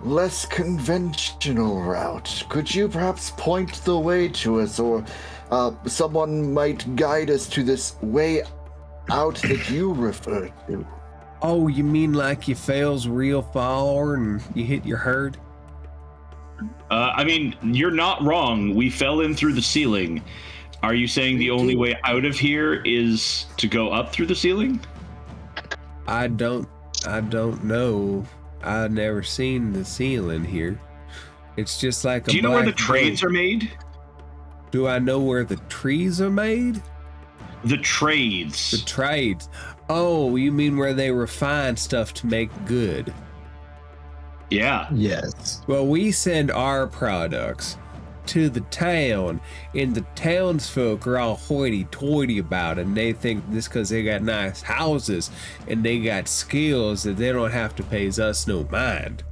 less conventional route. Could you perhaps point the way to us, or someone might guide us to this way out that you referred to? Oh, you mean like you fails real far and you hit your herd? I mean, you're not wrong. We fell in through the ceiling. Are you saying the only way out of here is to go up through the ceiling? I don't know. I've never seen the ceiling here. It's just like a Do you know where the black trades boat. are made? Do I know where the trees are made? The trades. The trades. Oh, you mean where they refine stuff to make good? Yeah. Yes. Well, we send our products to the town, and the townsfolk are all hoity-toity about it, and they think this because they got nice houses and they got skills that they don't have to pay us no mind.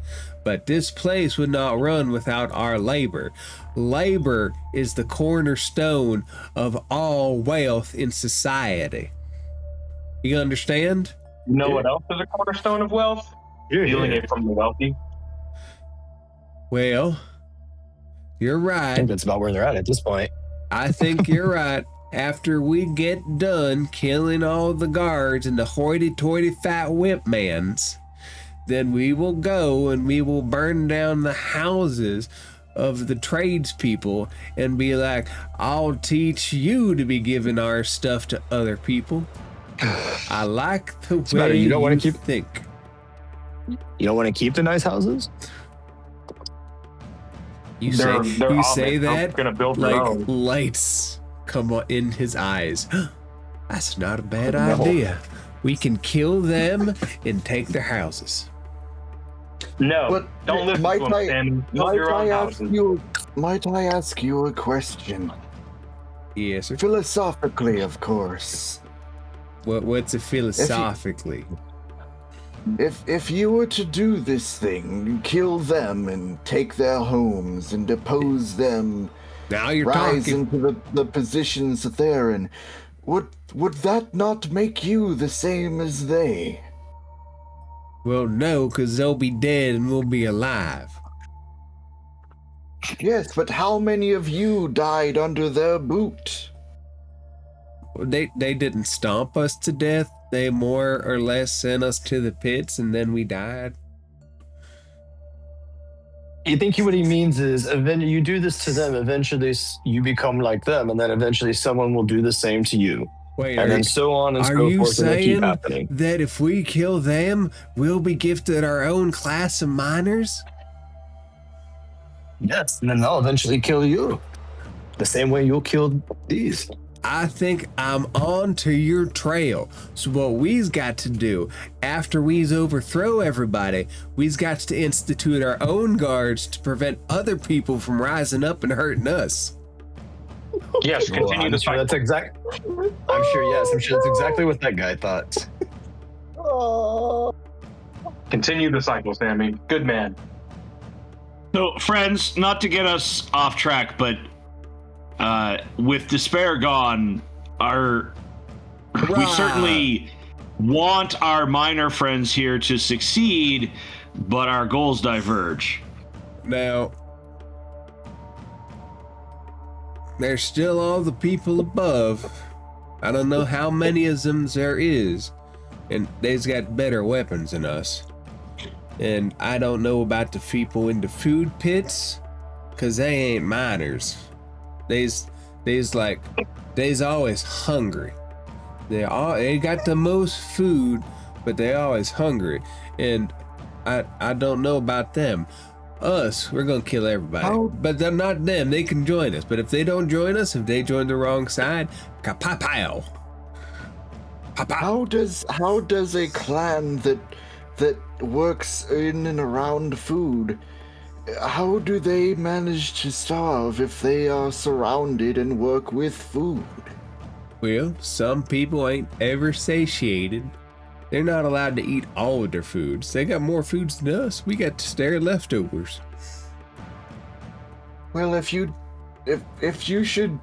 But this place would not run without our labor. Labor is the cornerstone of all wealth in society. You understand? You know what else is a cornerstone of wealth? Stealing it from the wealthy. Well, you're I right. think that's about where they're at this point. I think you're right. After we get done killing all the guards and the hoity-toity fat whip mans, then we will go and we will burn down the houses of the tradespeople and be like, I'll teach you to be giving our stuff to other people. I like the way you don't want to think. You don't want to keep the nice houses? You They're say Amish. that They're gonna build their like own. lights come on in his eyes. That's not a bad No. idea. We can kill them and take their houses. No, But don't listen to them, Sam. Build your own houses. Might I ask you a question? Yes, sir. Philosophically, of course. What's it philosophically? If you were to do this thing, kill them and take their homes and depose them, Now you're rise talking. into the positions that they're in, would that not make you the same as they? Well, no, because they'll be dead and we'll be alive. Yes, but how many of you died under their boot? they didn't stomp us to death. They more or less sent us to the pits, and then we died. You think what he means is, eventually you do this to them, eventually you become like them, and then eventually someone will do the same to you. Wait, And then so on and so forth, and they keep happening. That if we kill them, we'll be gifted our own class of miners? Yes, and then they'll eventually kill you. The same way you'll kill these. I think I'm on to your trail. So what we's got to do, after we's overthrow everybody, we's got to institute our own guards to prevent other people from rising up and hurting us. Yes, continue the sure cycle. that's exact. I'm sure that's exactly what that guy thought. Continue the cycle, Sammy. Good man. So, friends, not to get us off track, but with despair gone, we certainly want our miner friends here to succeed, but our goals diverge. Now, there's still all the people above. I don't know how many of them there is, and they's got better weapons than us. And I don't know about the people in the food pits, cause they ain't miners. They's always hungry. They got the most food, but they always hungry. And I don't know about them. Us, we're gonna kill everybody. But they're not them. They can join us. But if they don't join us, if they join the wrong side, kapow. How does a clan that works in and around food, how do they manage to starve if they are surrounded and work with food? Well, some people ain't ever satiated. They're not allowed to eat all of their foods. They got more foods than us. We got their leftovers. Well, if you should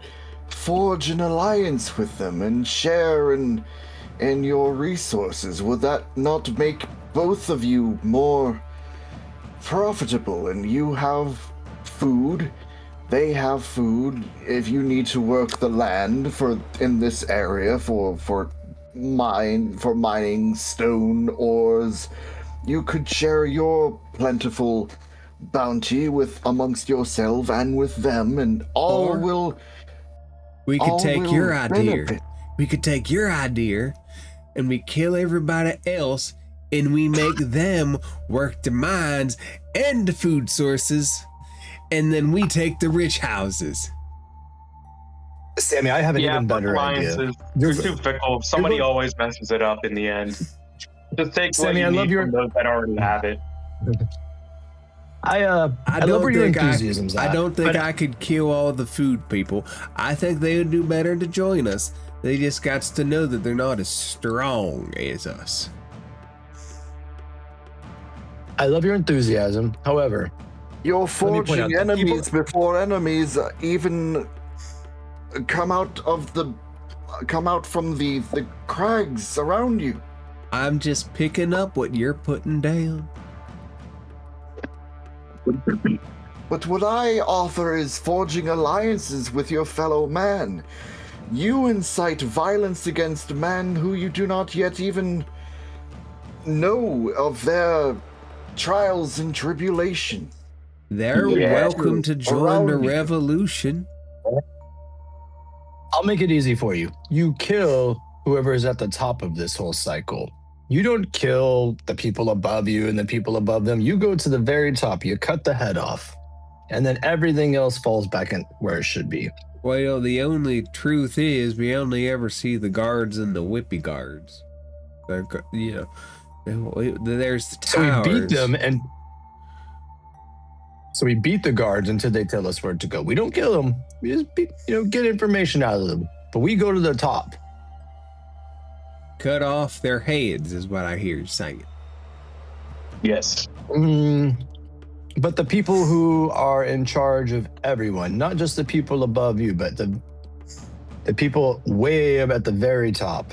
forge an alliance with them and share in your resources, would that not make both of you more profitable? And you have food, they have food. If you need to work the land in this area for mining stone ores, you could share your plentiful bounty amongst yourself and with them, and we could take your idea. benefit. We could take your idea and we kill everybody else, and we make them work the mines and the food sources, and then we take the rich houses. Sammy, I have an even better idea. You're too fickle. Somebody always messes it up in the end. Just take Sammy, what you need from those that already have it. I love where your enthusiasm's at. I don't think I could kill all the food people. I think they would do better to join us. They just got to know that they're not as strong as us. I love your enthusiasm. However, you're forging enemies before enemies even come out from the crags around you. I'm just picking up what you're putting down. But what I offer is forging alliances with your fellow man. You incite violence against men who you do not yet even know of their trials and tribulation. They're welcome to join the revolution. I'll make it easy for you. You kill whoever is at the top of this whole cycle. You don't kill the people above you and the people above them. You go to the very top. You cut the head off. And then everything else falls back in where it should be. Well, the only truth is we only ever see the guards and the whippy guards. There's the towers. So we beat them, and so we beat the guards until they tell us where to go. We don't kill them. We just get information out of them. But we go to the top. Cut off their heads is what I hear you saying. Yes. But the people who are in charge of everyone, not just the people above you, but the people way up at the very top.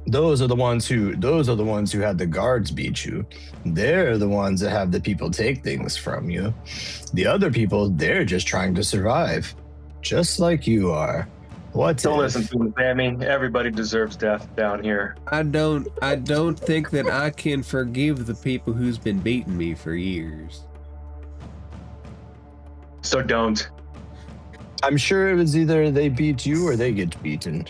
Those are the ones who had the guards beat you. They're the ones that have the people take things from you. The other people, they're just trying to survive, just like you are. What Don't if? listen to him, Sammy. Everybody deserves death down here. I don't think that I can forgive the people who's been beating me for years. So don't. I'm sure it was either they beat you or they get beaten.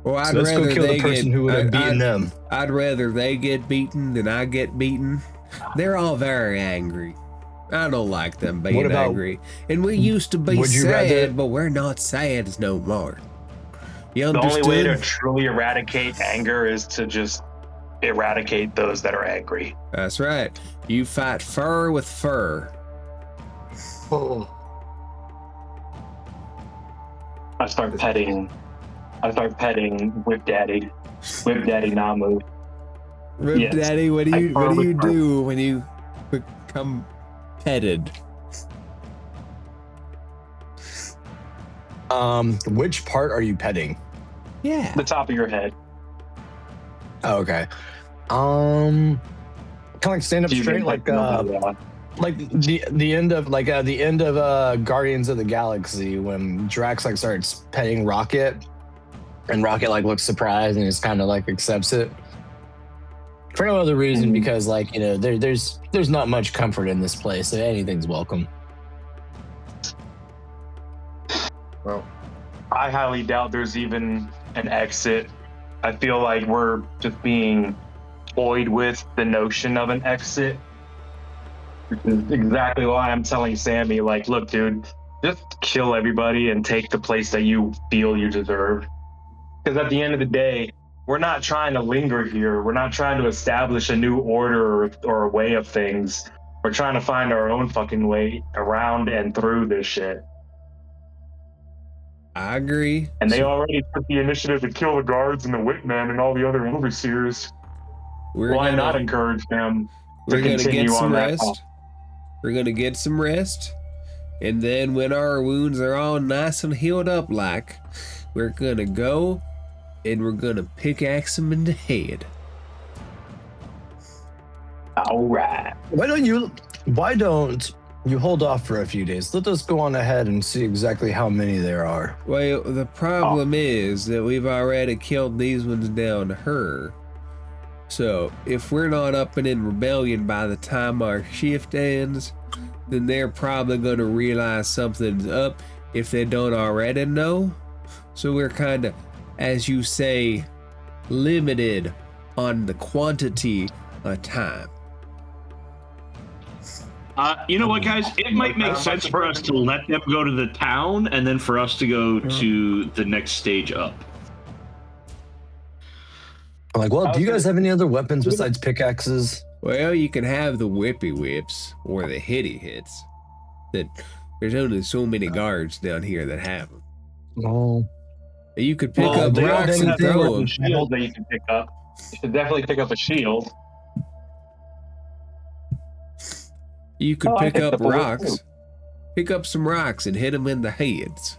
Well, I'd So let's go rather kill the they person get, who would have beaten them. I'd rather they get beaten than I get beaten. They're all very angry. I don't like them being What about- angry. And we used to be Would you sad, rather- but we're not sad no more. You The understood? only way to truly eradicate anger is to just eradicate those that are angry. That's right. You fight fur with fur. I start petting Whip Daddy. Whip Daddy Namu. Rip Yes. Daddy, what do I you firmly do when you become petted? Which part are you petting? Yeah. The top of your head. Oh, okay. Kind of like stand up Do you straight, mean like yeah. the end of the end of Guardians of the Galaxy when Drax like starts petting Rocket, and Rocket like looks surprised and just kind of like accepts it. For no other reason, because like there's not much comfort in this place, so anything's welcome. Well, I highly doubt there's even an exit. I feel like we're just being toyed with the notion of an exit. Which is exactly why I'm telling Sammy, like, look, dude, just kill everybody and take the place that you feel you deserve. Because at the end of the day, we're not trying to linger here. We're not trying to establish a new order or a way of things. We're trying to find our own fucking way around and through this shit. I agree. And they already took the initiative to kill the guards and the Whitmen and all the other overseers. Why not encourage them to we're gonna continue get on some that rest. path? We're gonna get some rest. And then when our wounds are all nice and healed up like, we're gonna go and we're gonna pickaxe them in the head. All right. Why don't you hold off for a few days? Let us go on ahead and see exactly how many there are. Well, the problem is that we've already killed these ones down to her. So if we're not up and in rebellion by the time our shift ends, then they're probably going to realize something's up if they don't already know. So we're kind of, as you say, limited on the quantity of time. You know what, guys? It might make sense for us to let them go to the town and then for us to go to the next stage up. I'm like, well, do you guys have any other weapons besides pickaxes? Well, you can have the whippy whips or the hitty hits. That there's only so many guards down here that have them. Oh. You could pick up they rocks don't and have throw them. Shield that you can pick up. You should definitely pick up a shield. You could I pick picked up up a whip rocks. too. Pick up some rocks and hit them in the heads.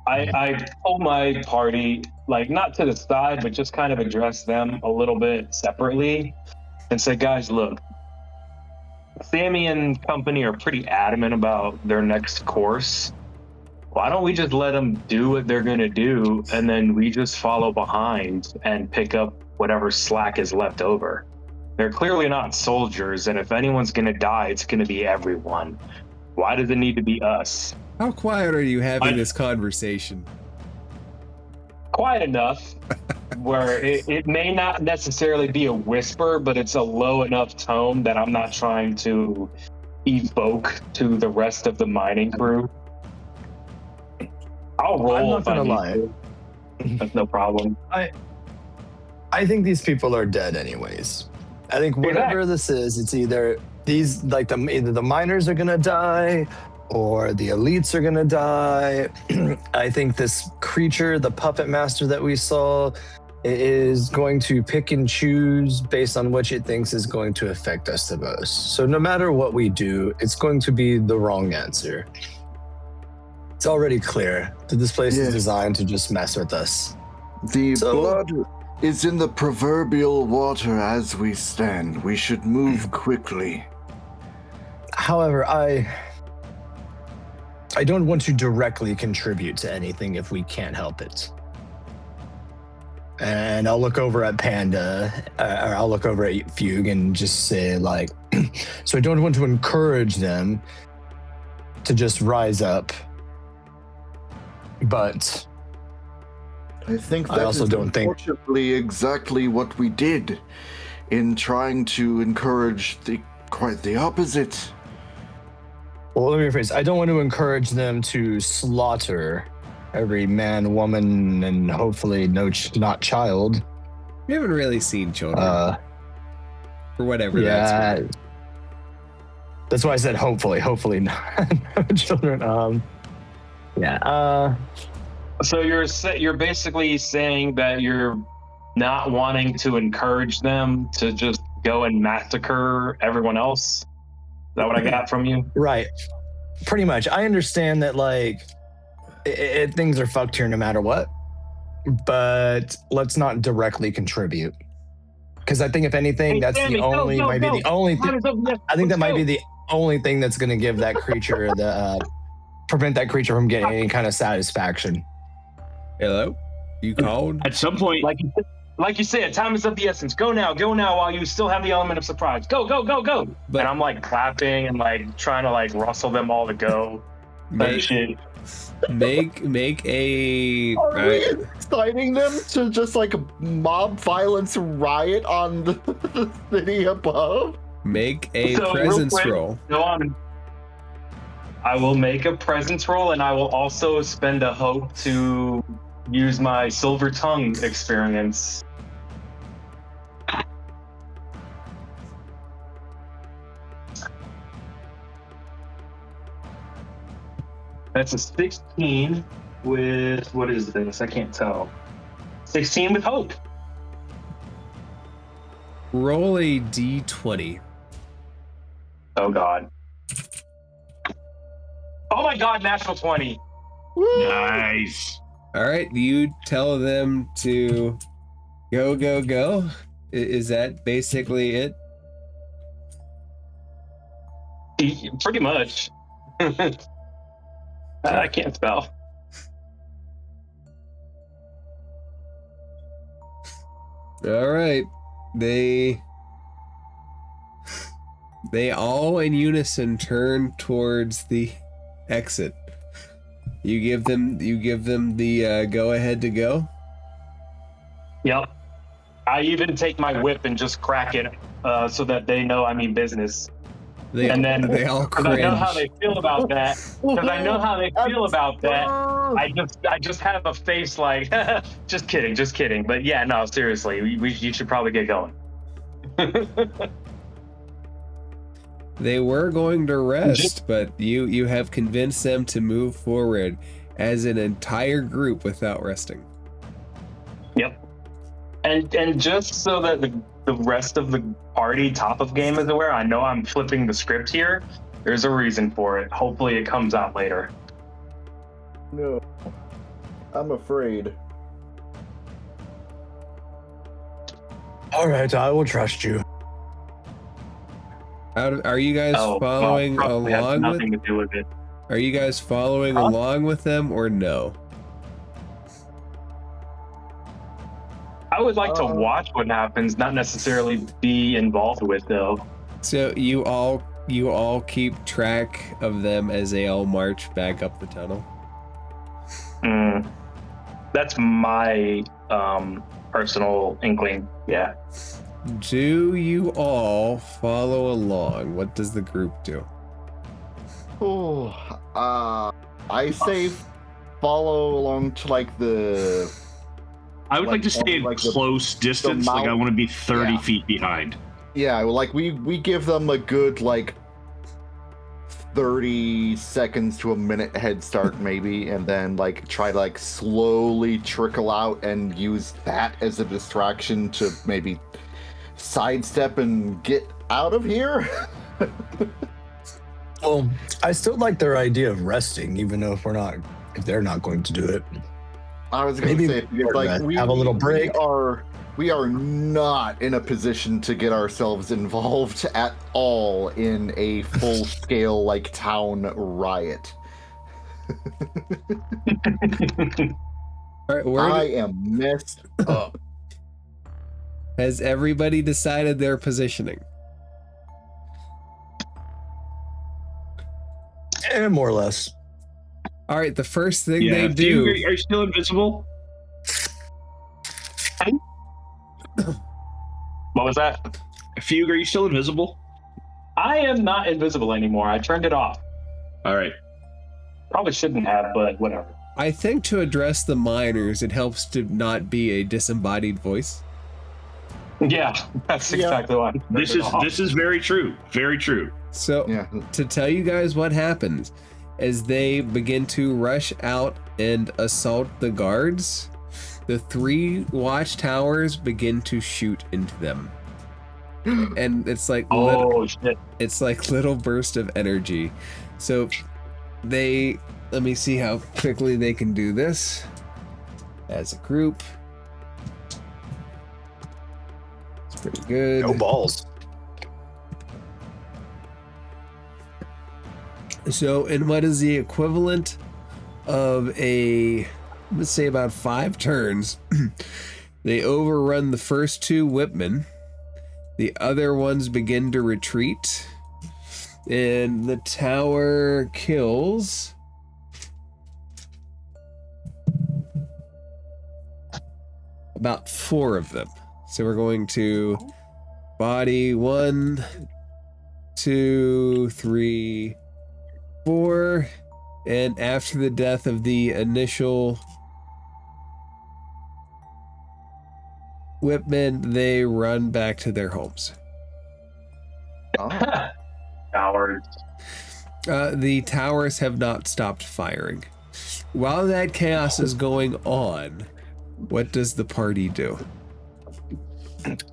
I told my party, like, not to the side, but just kind of address them a little bit separately and say, guys, look, Sammy and company are pretty adamant about their next course. Why don't we just let them do what they're going to do, and then we just follow behind and pick up whatever slack is left over? They're clearly not soldiers, and if anyone's going to die, it's going to be everyone. Why does it need to be us? How quiet are you having this conversation? Quiet enough where it may not necessarily be a whisper, but it's a low enough tone that I'm not trying to evoke to the rest of the mining crew. I'll roll. I'm not if I gonna need lie. to. That's no problem. I think these people are dead anyways. I think whatever this is, it's either these either the miners are gonna die or the elites are gonna die. I think this creature, the puppet master that we saw, is going to pick and choose based on which it thinks is going to affect us the most. So no matter what we do, it's going to be the wrong answer. It's already clear that this place is designed to just mess with us. The blood is in the proverbial water as we stand. We should move quickly. However, I don't want to directly contribute to anything if we can't help it. And I'll look over at Panda, or I'll look over at Fugue and just say, like, so I don't want to encourage them to just rise up, but I think I also don't think unfortunately exactly what we did in trying to encourage quite the opposite. Well, let me rephrase. I don't want to encourage them to slaughter every man, woman, and hopefully not child. We haven't really seen children. For whatever that's worth. That's why I said hopefully. Hopefully not no children. So you're basically saying that you're not wanting to encourage them to just go and massacre everyone else? Is that what I got from you? Right. Pretty much. I understand that, like, things are fucked here no matter what, but let's not directly contribute. Because I think if anything, that's Sammy, the only go, might go. be the only thing. I think that might be go. the only thing that's going to give that creature prevent that creature from getting any kind of satisfaction. Hello? You called? At some point, Like you said, time is of the essence. Go now while you still have the element of surprise. Go. But- and I'm like clapping and like trying to like rustle them all to go. That shit. Make a Are we inciting them to just like mob violence riot on the city above? make a So, real presence quick, roll. Go on. I will make a presence roll, and I will also spend a hope to use my silver tongue experience. That's a 16 with, what is this? I can't tell. 16 with hope. Roll a d20. Oh God. Oh my God, natural 20. nice. All right, you tell them to go. Is that basically it? Pretty much. I can't spell. All right. They all in unison turn towards the exit. You give them the go ahead to go. Yep. I even take my whip and just crack it so that they know I mean business. They all Because I know how cringe. they feel about that. I just have a face like, just kidding. But yeah, no, seriously, you should probably get going. They were going to rest, but you have convinced them to move forward as an entire group without resting. Yep. And just so that the rest of the party top of game is aware, I know I'm flipping the script here. There's a reason for it. Hopefully it comes out later. No. I'm afraid. All right, I will trust you. Are you guys following probably has along nothing with? to do with it. Are you guys following along with them or no? I would like to watch what happens, not necessarily be involved with, though. So you all keep track of them as they all march back up the tunnel. That's my personal inkling. Yeah. Do you all follow along? What does the group do? I say follow along to like the. I would like to stay in like close distance. Like I want to be 30 Yeah. feet behind. Yeah, like we give them a good like 30 seconds to a minute head start maybe, and then like try to like slowly trickle out and use that as a distraction to maybe sidestep and get out of here. Well, I still like their idea of resting, even though if they're not going to do it. I was gonna say, like, have a little break. We are not in a position to get ourselves involved at all in a full-scale like town riot. All right, I am messed up. has everybody decided their positioning? More or less. All right, the first thing Yeah, they Fugue, do. are you still invisible? What was that? Fugue, are you still invisible? I am not invisible anymore. I turned it off. All right. Probably shouldn't have, but whatever. I think to address the minors, it helps to not be a disembodied voice. Yeah, that's exactly why. This is very true. Very true. So to tell you guys what happens as they begin to rush out and assault the guards, the 3 watchtowers begin to shoot into them. And it's like shit. It's like little burst of energy. So let me see how quickly they can do this as a group. It's pretty good. No balls. So, and what is the equivalent of let's say about 5 turns, they overrun the first 2 whipmen. The other ones begin to retreat. And the tower kills about 4 of them. So we're going to body 1, 2, 3, 4, and after the death of the initial whipmen, they run back to their homes. Cowards. The towers have not stopped firing. While that chaos is going on, what does the party do?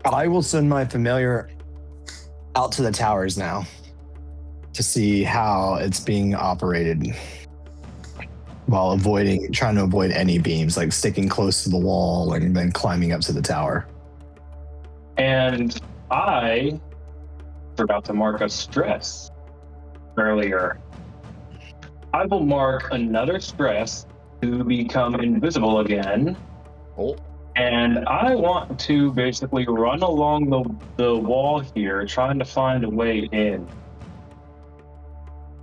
I will send my familiar out to the towers now to see how it's being operated while trying to avoid any beams, like sticking close to the wall and then climbing up to the tower. And I forgot to mark a stress earlier. I will mark another stress to become invisible again. Oh. And I want to basically run along the wall here, trying to find a way in.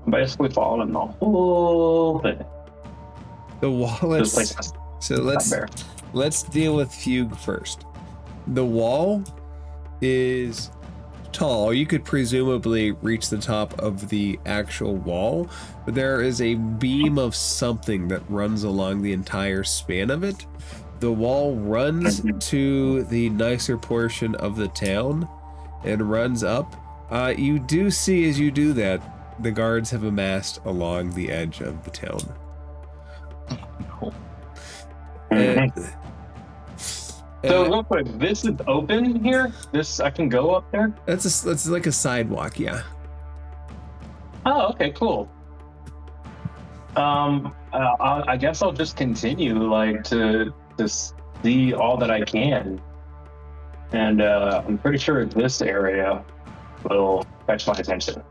I'm basically following the whole thing. The wall is... So let's deal with Fugue first. The wall is tall. You could presumably reach the top of the actual wall, but there is a beam of something that runs along the entire span of it. The wall runs to the nicer portion of the town and runs up. You do see as you do that, the guards have amassed along the edge of the town. So real quick, this is open here? I can go up there? That's like a sidewalk, yeah. Oh, okay, cool. I guess I'll just continue, like, to see all that I can. And I'm pretty sure this area will catch my attention.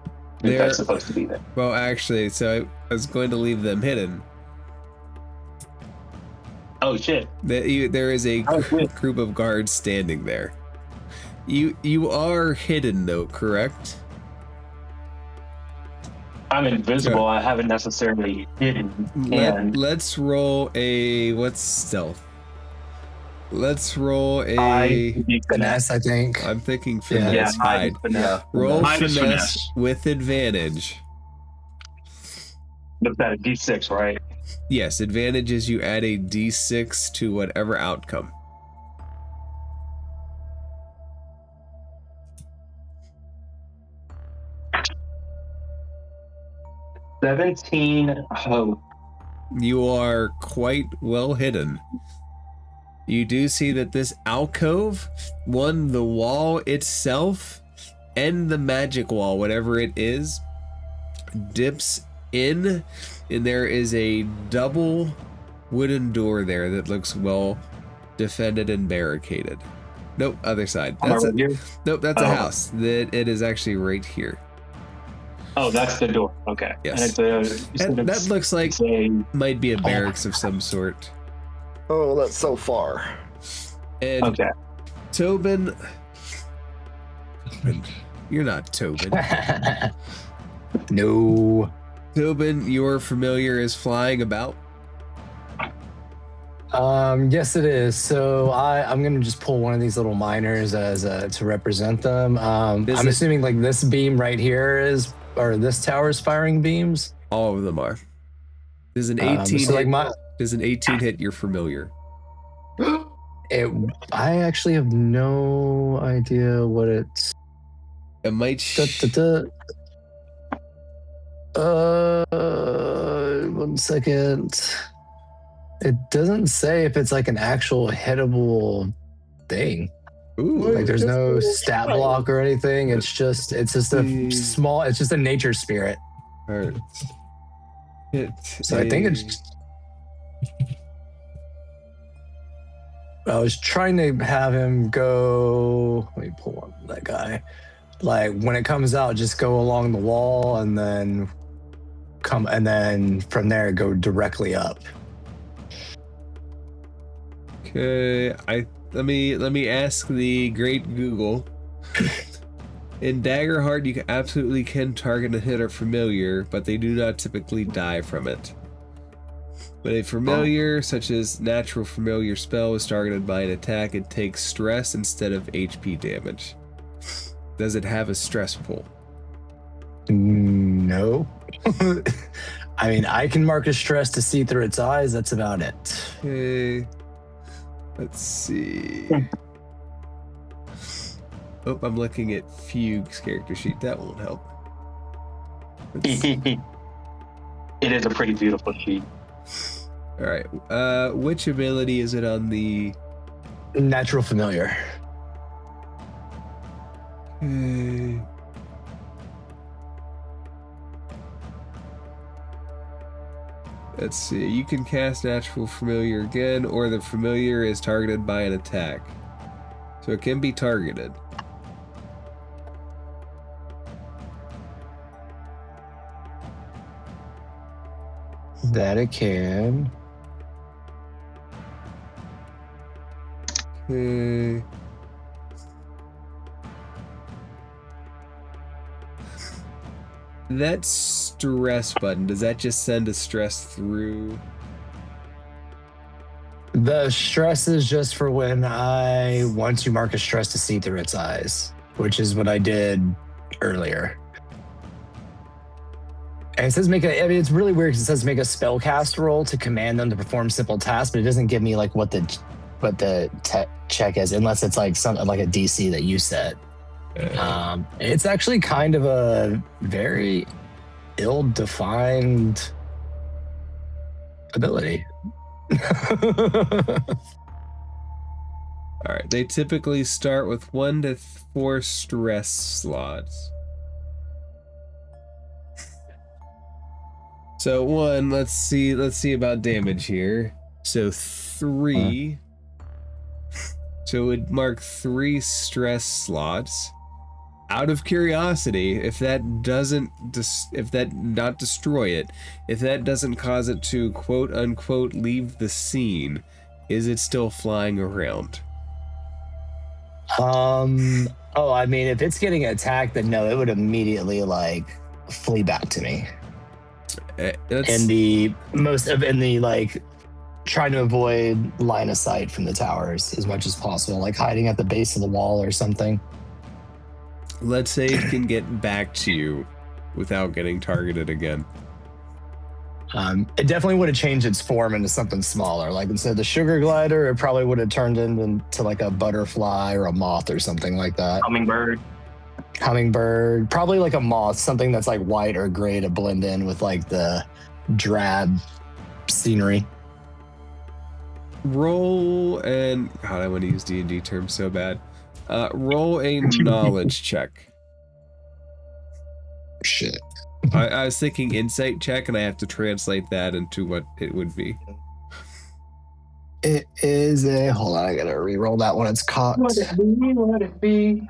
That's supposed to be there. Well, actually, so I was going to leave them hidden. Oh, shit. There is a group of guards standing there. You are hidden, though, correct? I'm invisible. I haven't necessarily hidden. Let's roll a... What's stealth? Let's roll a... Finesse, I think. I'm thinking finesse. Yeah, hide. Roll finesse with advantage. What's that, a D6, right? Yes, advantage is you add a D6 to whatever outcome. $17 hope. You are quite well hidden. You do see that this alcove, the wall itself and the magic wall, whatever it is, dips in, and there is a double wooden door there that looks well defended and barricaded. Nope, other side. That's a house. That it is actually right here. Oh, that's the door. Okay. Yes. And That looks like might be a barracks of some sort. Oh, that's so far. And okay. Tobin, you're not Tobin. No. Tobin, your familiar is flying about. Yes, it is. So I'm gonna just pull one of these little miners as to represent them. I'm assuming like this beam right here is, or this tower is firing beams. All of them are. Does an 18 so hit? like Does an 18 hit your familiar? I actually have no idea what it's. It might. One second. It doesn't say if it's like an actual hittable thing. Ooh. Like there's no stat block or anything. It's just a small. It's just a nature spirit. So I think it's. I was trying to have him go. Let me pull up that guy. Like when it comes out, just go along the wall and then come, and then from there go directly up. Okay, let me ask the great Google. In Daggerheart, you absolutely can target a hit or familiar, but they do not typically die from it. When a familiar, such as natural familiar spell, is targeted by an attack, it takes stress instead of HP damage. Does it have a stress pool? No. I mean, I can mark a stress to see through its eyes. That's about it. Okay. Let's see. Oh, I'm looking at Fugue's character sheet. That won't help. It is a pretty beautiful sheet. All right. Which ability is it on the natural familiar? Okay. Let's see. You can cast Natural Familiar again, or the familiar is targeted by an attack. So it can be targeted. That it can. Okay. That stress button, does that just send a stress through? The stress is just for when I want to mark a stress to see through its eyes, which is what I did earlier. And it says it's really weird because it says make a spellcast roll to command them to perform simple tasks, but it doesn't give me like what the check is, unless it's like something like a DC that you set. It's actually kind of a very ill-defined ability. All right, they typically start with 1 to 4 stress slots. So 1, let's see about damage here. So 3. So it would mark 3 stress slots. Out of curiosity, if that doesn't cause it to quote unquote leave the scene, is it still flying around? I mean, if it's getting attacked, then no, it would immediately like flee back to me. Trying to avoid line of sight from the towers as much as possible, like hiding at the base of the wall or something. Let's say it can get back to you without getting targeted again. It definitely would have changed its form into something smaller. Like instead of the sugar glider, it probably would have turned into like a butterfly or a moth or something like that. Hummingbird, probably like a moth, something that's like white or gray to blend in with like the drab scenery. Roll and God, I want to use D&D terms so bad. Roll a knowledge check. Shit. I was thinking insight check, and I have to translate that into what it would be. It is a. Hold on, I gotta re-roll that one. It's caught. Let it be.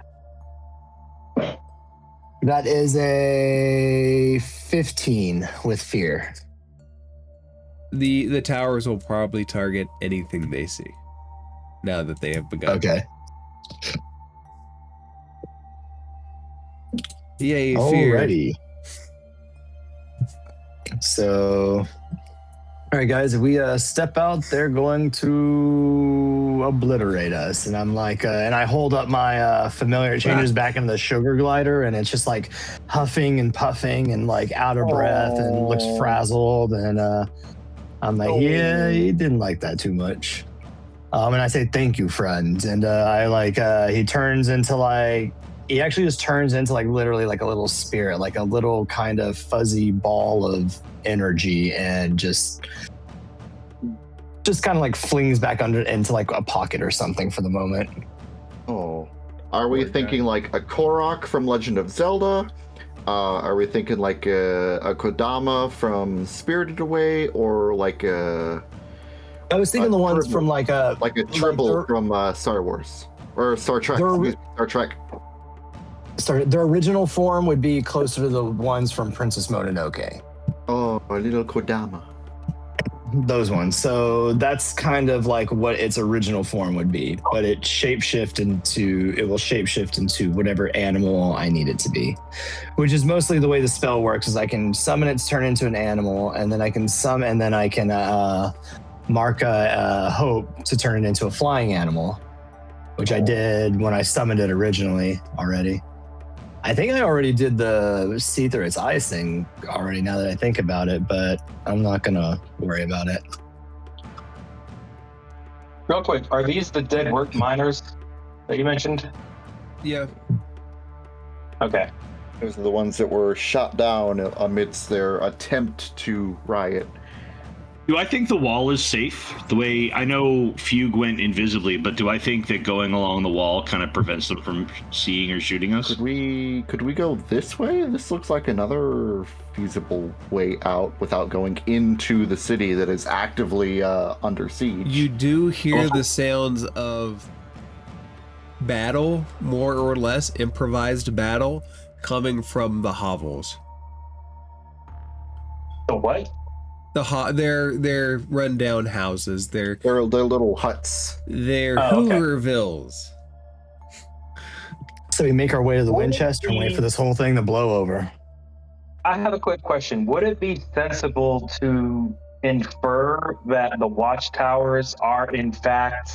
That is a 15 with fear. The towers will probably target anything they see now that they have begun. Okay. Yay, fear. Alrighty. So, all right, guys, if we step out, they're going to obliterate us. And I'm like, and I hold up my familiar. It changes back into the sugar glider, and it's just like huffing and puffing and like out of breath and looks frazzled. And I'm like, yeah, he didn't like that too much. And I say, thank you, friend. And I like, he turns into like, he actually just turns into like literally like a little spirit, like a little kind of fuzzy ball of energy, and just kind of like flings back under into like a pocket or something for the moment. Oh, are we thinking like a Korok from Legend of Zelda? Are we thinking like a Kodama from Spirited Away, or like a? I was thinking the ones Tribble. from like a Tribble from Star Wars or Star Trek. Star Trek. Their original form would be closer to the ones from Princess Mononoke. Oh, a little Kodama. Those ones. So that's kind of like what its original form would be, but it will shapeshift into whatever animal I need it to be, which is mostly the way the spell works. Is I can summon it to turn into an animal, and then I can mark a hope to turn it into a flying animal, which I did when I summoned it originally already. I think I already did the see through its eyes thing already, now that I think about it, but I'm not gonna worry about it. Real quick, are these the dead work miners that you mentioned? Yeah. Okay. Those are the ones that were shot down amidst their attempt to riot. Do I think the wall is safe? The way I know Fugue went invisibly, but do I think that going along the wall kind of prevents them from seeing or shooting us? Could we go this way? This looks like another feasible way out without going into the city that is actively under siege. You do hear the sounds of battle, more or less improvised battle, coming from the hovels. The what? They're rundown houses. They're little huts. They're Hoovervilles. So we make our way to the Winchester and wait for this whole thing to blow over. I have a quick question. Would it be sensible to infer that the watchtowers are in fact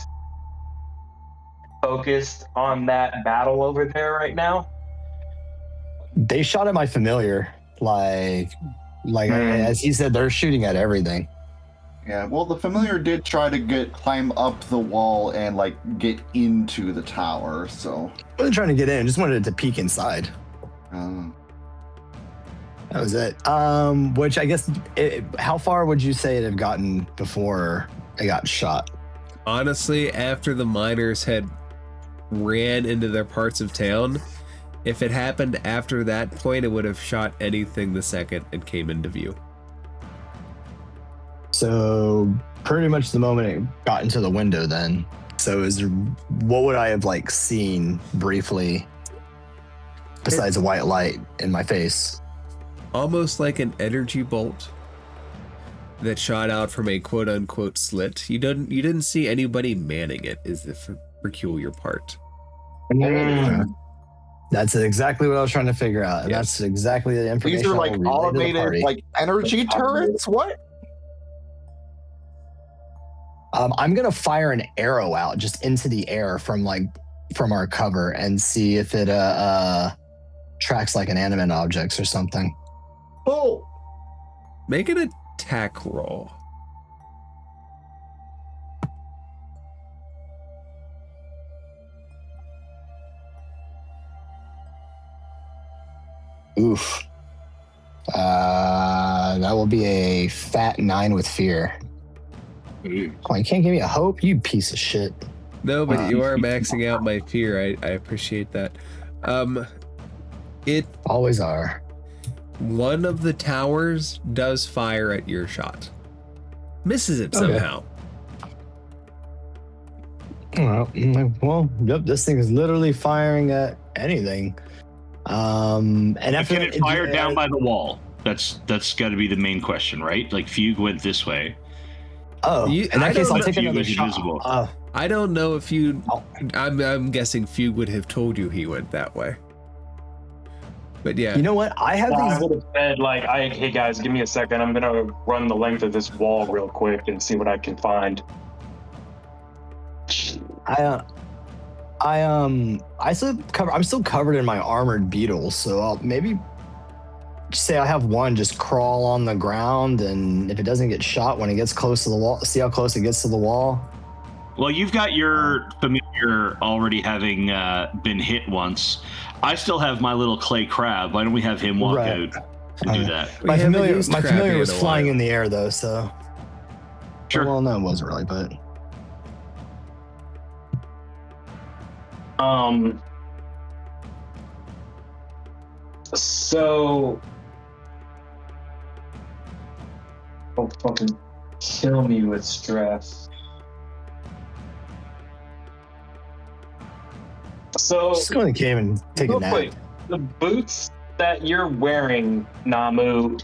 focused on that battle over there right now? They shot at my familiar, as he said, they're shooting at everything. Yeah, well, the familiar did try to climb up the wall and get into the tower. So I wasn't trying to get in; just wanted it to peek inside. Oh. That was it. Which I guess, how far would you say it had gotten before it got shot? Honestly, after the miners had ran into their parts of town, if it happened after that point, it would have shot anything the second it came into view. So pretty much the moment it got into the window then. So what would I have seen briefly besides a white light in my face? Almost like an energy bolt that shot out from a quote unquote slit. You didn't see anybody manning it, is the peculiar part. That's exactly what I was trying to figure out. Yes. That's exactly the information. These are automated energy turrets? What? I'm gonna fire an arrow out just into the air from our cover and see if it tracks inanimate objects or something. Oh, make an attack roll. Oof. That will be a fat 9 with fear. Oh, you can't give me a hope, you piece of shit. No, but you are maxing out my fear. I appreciate that. It always are. One of the towers does fire at your shot. Misses it somehow. Well, yep, this thing is literally firing at anything. And after can it fire down by the wall? That's got to be the main question, right? Like Fugue went this way. Oh, in that case, I'll take Fugue another was shot. invisible. I don't know if you. I'm guessing Fugue would have told you he went that way. But yeah, You know what? I have I these. would have said like, "Hey guys, give me a second. I'm gonna run the length of this wall real quick and see what I can find." I'm still covered in my armored beetles, so I'll maybe say I have one just crawl on the ground, and if it doesn't get shot when it gets close to the wall, see how close it gets to the wall. Well, you've got your familiar already having been hit once. I still have my little clay crab. Why don't we have him walk out and do that? My familiar was in a flying while. in the air though, so Sure. Well, no, it wasn't really, but So, don't fucking kill me with stress. So, just go in the cave and take a real nap. quick, the boots that you're wearing, Namu,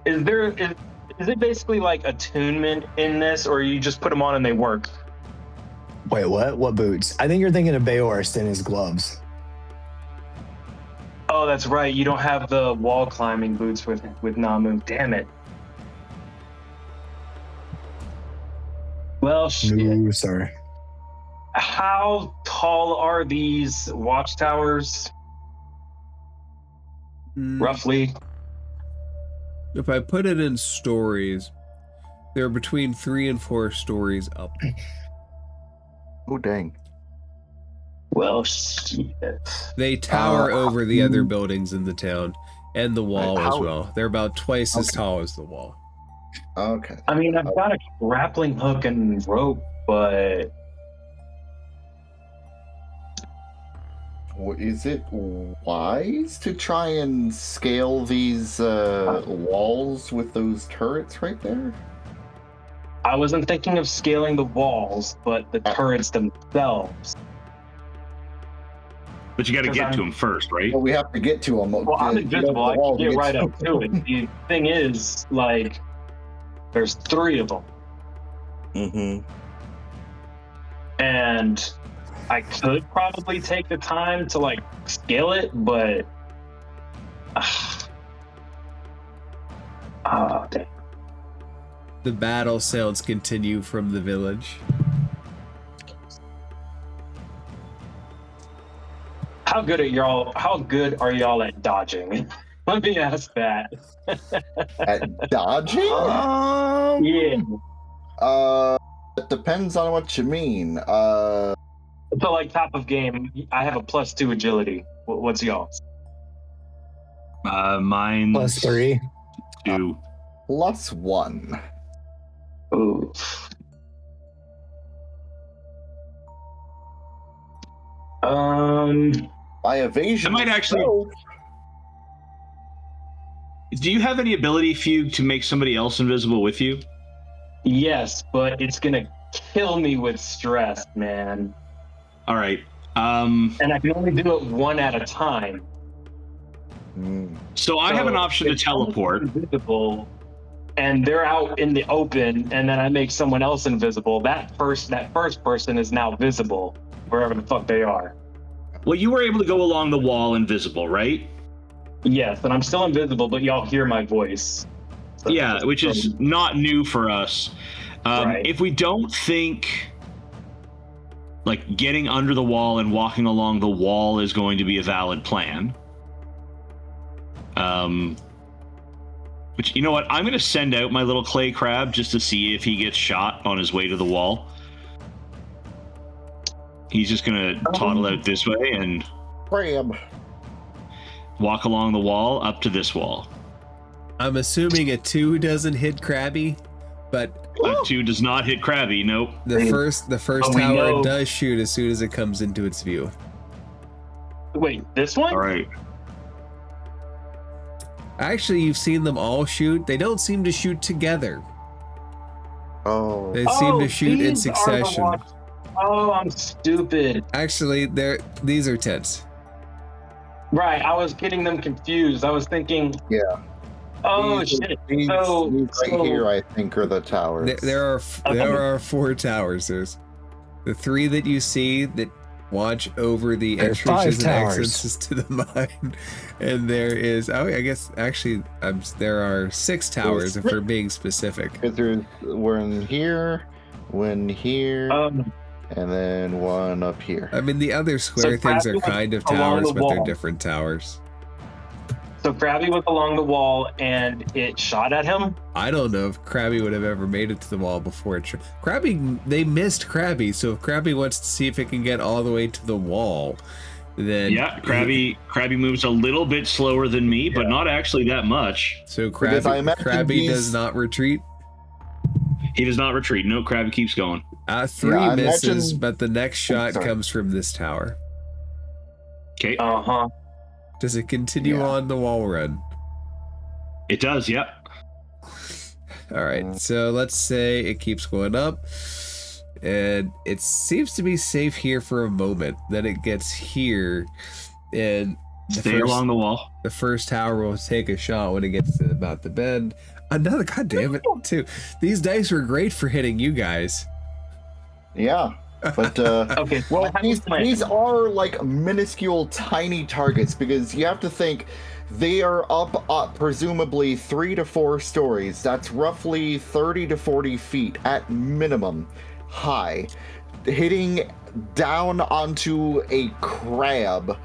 is it basically like attunement in this, or you just put them on and they work? Wait, what? What boots? I think you're thinking of Beorst and his gloves. Oh, that's right. You don't have the wall climbing boots with Namu. Damn it. Well, shit. No, sorry. How tall are these watchtowers? Roughly. if I put it in stories, they're between 3 and 4 stories up. Oh, dang. Well, shit. They tower over the other buildings in the town and the wall as well. They're about twice as tall as the wall. Okay. I mean, I've got a grappling hook and rope, but Is it wise to try and scale these walls with those turrets right there? I wasn't thinking of scaling the walls, but the turrets themselves. But you got to get to him first, right? Well, we have to get to them. Well, I'm invisible. I can get right up to it. The thing is, like, there's 3 of them. Mm-hmm. And I could probably take the time to, like, scale it, but... dang. The battle sounds continue from the village. How good are y'all at dodging? Let me ask that. At dodging? Yeah. It depends on what you mean. So, like, top of game, I have a +2 agility. What's y'all's? Mine's +3. 2. +1. Ooh. My evasion. I might actually. Do you have any ability, Fugue, to make somebody else invisible with you? Yes, but it's gonna kill me with stress, man. All right. And I can only do it 1 at a time. So I have an option to teleport. Invisible, and they're out in the open, and then I make someone else invisible. That first person is now visible wherever the fuck they are. Well, you were able to go along the wall invisible, right? Yes, and I'm still invisible, but y'all hear my voice. So yeah, which is not new for us. Right. If we don't think like getting under the wall and walking along the wall is going to be a valid plan, which, you know what, I'm going to send out my little clay crab just to see if he gets shot on his way to the wall. He's just going to toddle out this way and Crab. walk along the wall up to this wall. I'm assuming a 2 doesn't hit Krabby, but A 2 does not hit Krabby, nope. the first we tower know. does shoot as soon as it comes into its view. Wait, this one? All right. Actually, you've seen them all shoot. They don't seem to shoot together. Oh. They seem to shoot in these are the succession. ones- Oh, I'm stupid. Actually, these are tents. Right, I was getting them confused. I was thinking, Yeah. oh These shit. right So here, I think, are the towers. There are 4 towers. There's the 3 that you see that watch over the There's entrances 5 and towers. exits to the mine, and there is I guess actually there are 6 towers if we're being specific. There's one here, one here, and then one up here. I mean, the other square things are kind of towers, but they're different towers. So Krabby was along the wall and it shot at him? I don't know if Krabby would have ever made it to the wall before it. Krabby, they missed Krabby, so if Krabby wants to see if it can get all the way to the wall, then yeah, Krabby moves a little bit slower than me, but not actually that much. So Krabby does not retreat. He does not retreat. No, Krabby keeps going. 3 misses, but the next shot comes from this tower. Okay. Does it continue on the wall run? It does, yep. All right, so let's say it keeps going up, and it seems to be safe here for a moment. Then it gets here, and stay along the wall. The first tower will take a shot when it gets to about the bend. Another, god damn it, too. These dice were great for hitting you guys. Yeah. But okay, well, these are like minuscule, tiny targets because you have to think they are up presumably 3 to 4 stories. That's roughly 30 to 40 feet at minimum high, hitting down onto a crab.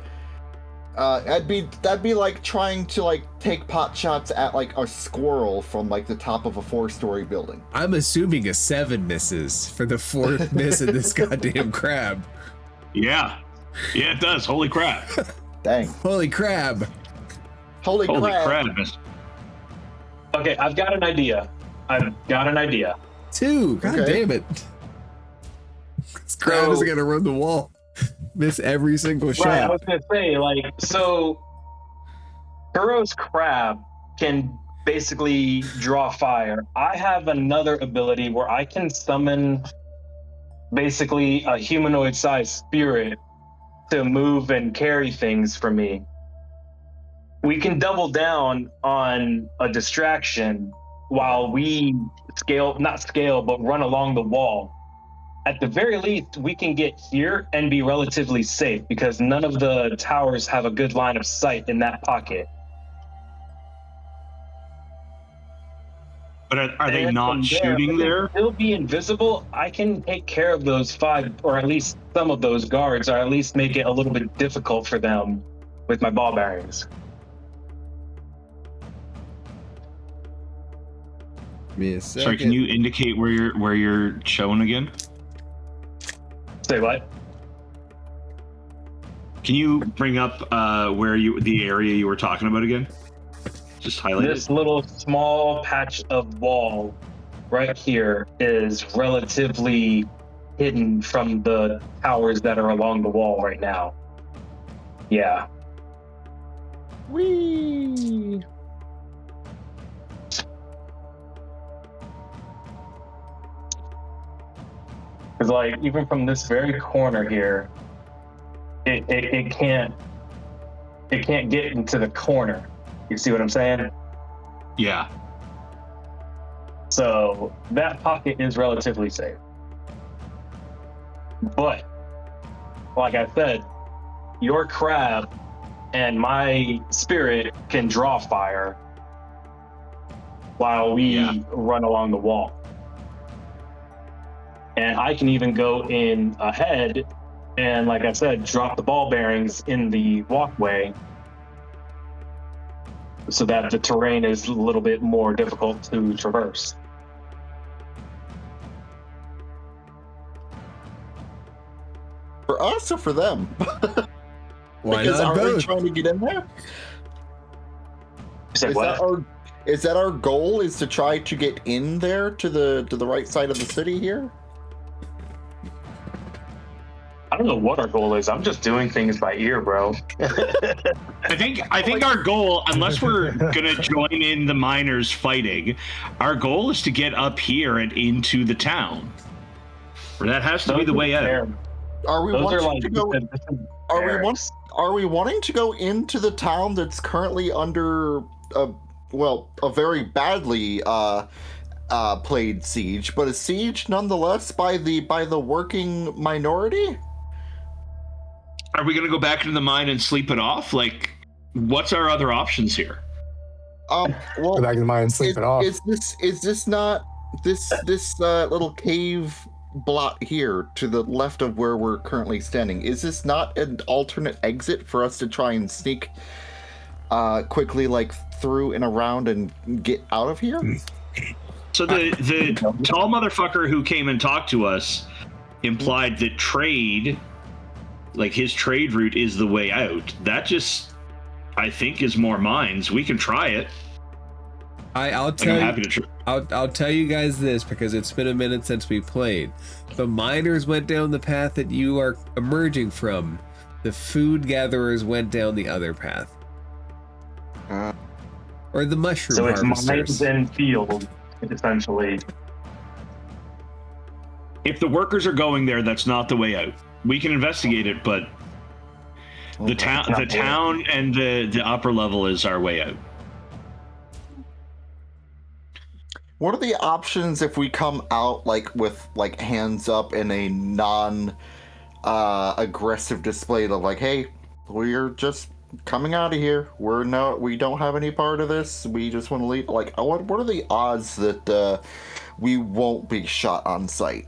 That'd be like trying to like take pot shots at like a squirrel from like the top of a 4-story building. I'm assuming a 7 misses for the 4th miss in this goddamn crab. Yeah, it does. Holy crap! Dang. Holy crab! Holy crab! Okay, I've got an idea. 2. God damn it! This crab is gonna run the wall. Miss every single shot. Right, I was gonna say, like, so Kuro's crab can basically draw fire. I have another ability where I can summon basically a humanoid-sized spirit to move and carry things for me. We can double down on a distraction while we run along the wall. At the very least, we can get here and be relatively safe because none of the towers have a good line of sight in that pocket. But are they not shooting there? They'll be invisible. I can take care of those 5, or at least some of those guards, or at least make it a little bit difficult for them with my ball bearings. Sorry, can you indicate where you're showing again? Say what? Can you bring up the area you were talking about again? Just highlight this little small patch of wall right here is relatively hidden from the towers that are along the wall right now. Yeah. Whee! Because like even from this very corner here, it can't get into the corner. You see what I'm saying? Yeah. So that pocket is relatively safe. But like I said, your crab and my spirit can draw fire while we run along the wall. And I can even go in ahead and, like I said, drop the ball bearings in the walkway so that the terrain is a little bit more difficult to traverse. For us or for them? Why because not aren't we both? trying to get in there? Say what? Is that our goal? Is to try to get in there to the right side of the city here? I don't know what our goal is. I'm just doing things by ear, bro. I think our goal, unless we're gonna join in the miners fighting, our goal is to get up here and into the town. Or that has to be the way out. Are we Those are wanting like to go? barracks. Are we wanting to go into the town that's currently under a very badly played siege, but a siege nonetheless by the working minority? Are we going to go back into the mine and sleep it off? Like, what's our other options here? Well, Go back to the mine and sleep it off. Is this not this little cave blot here to the left of where we're currently standing? Is this not an alternate exit for us to try and sneak quickly, like through and around and get out of here? So the tall motherfucker who came and talked to us implied that trade, like his trade route, is the way out. That just, I think, is more mines. We can try it. I'll tell you guys this because it's been a minute since we played. The miners went down the path that you are emerging from. The food gatherers went down the other path. Or the mushroom So it's harvesters. mines and fields, essentially. If the workers are going there, that's not the way out. We can investigate it, but the town and the upper level is our way out. What are the options if we come out with hands up in a non aggressive display of like, hey, we're just coming out of here. We don't have any part of this. We just want to leave. Like, what are the odds that we won't be shot on sight?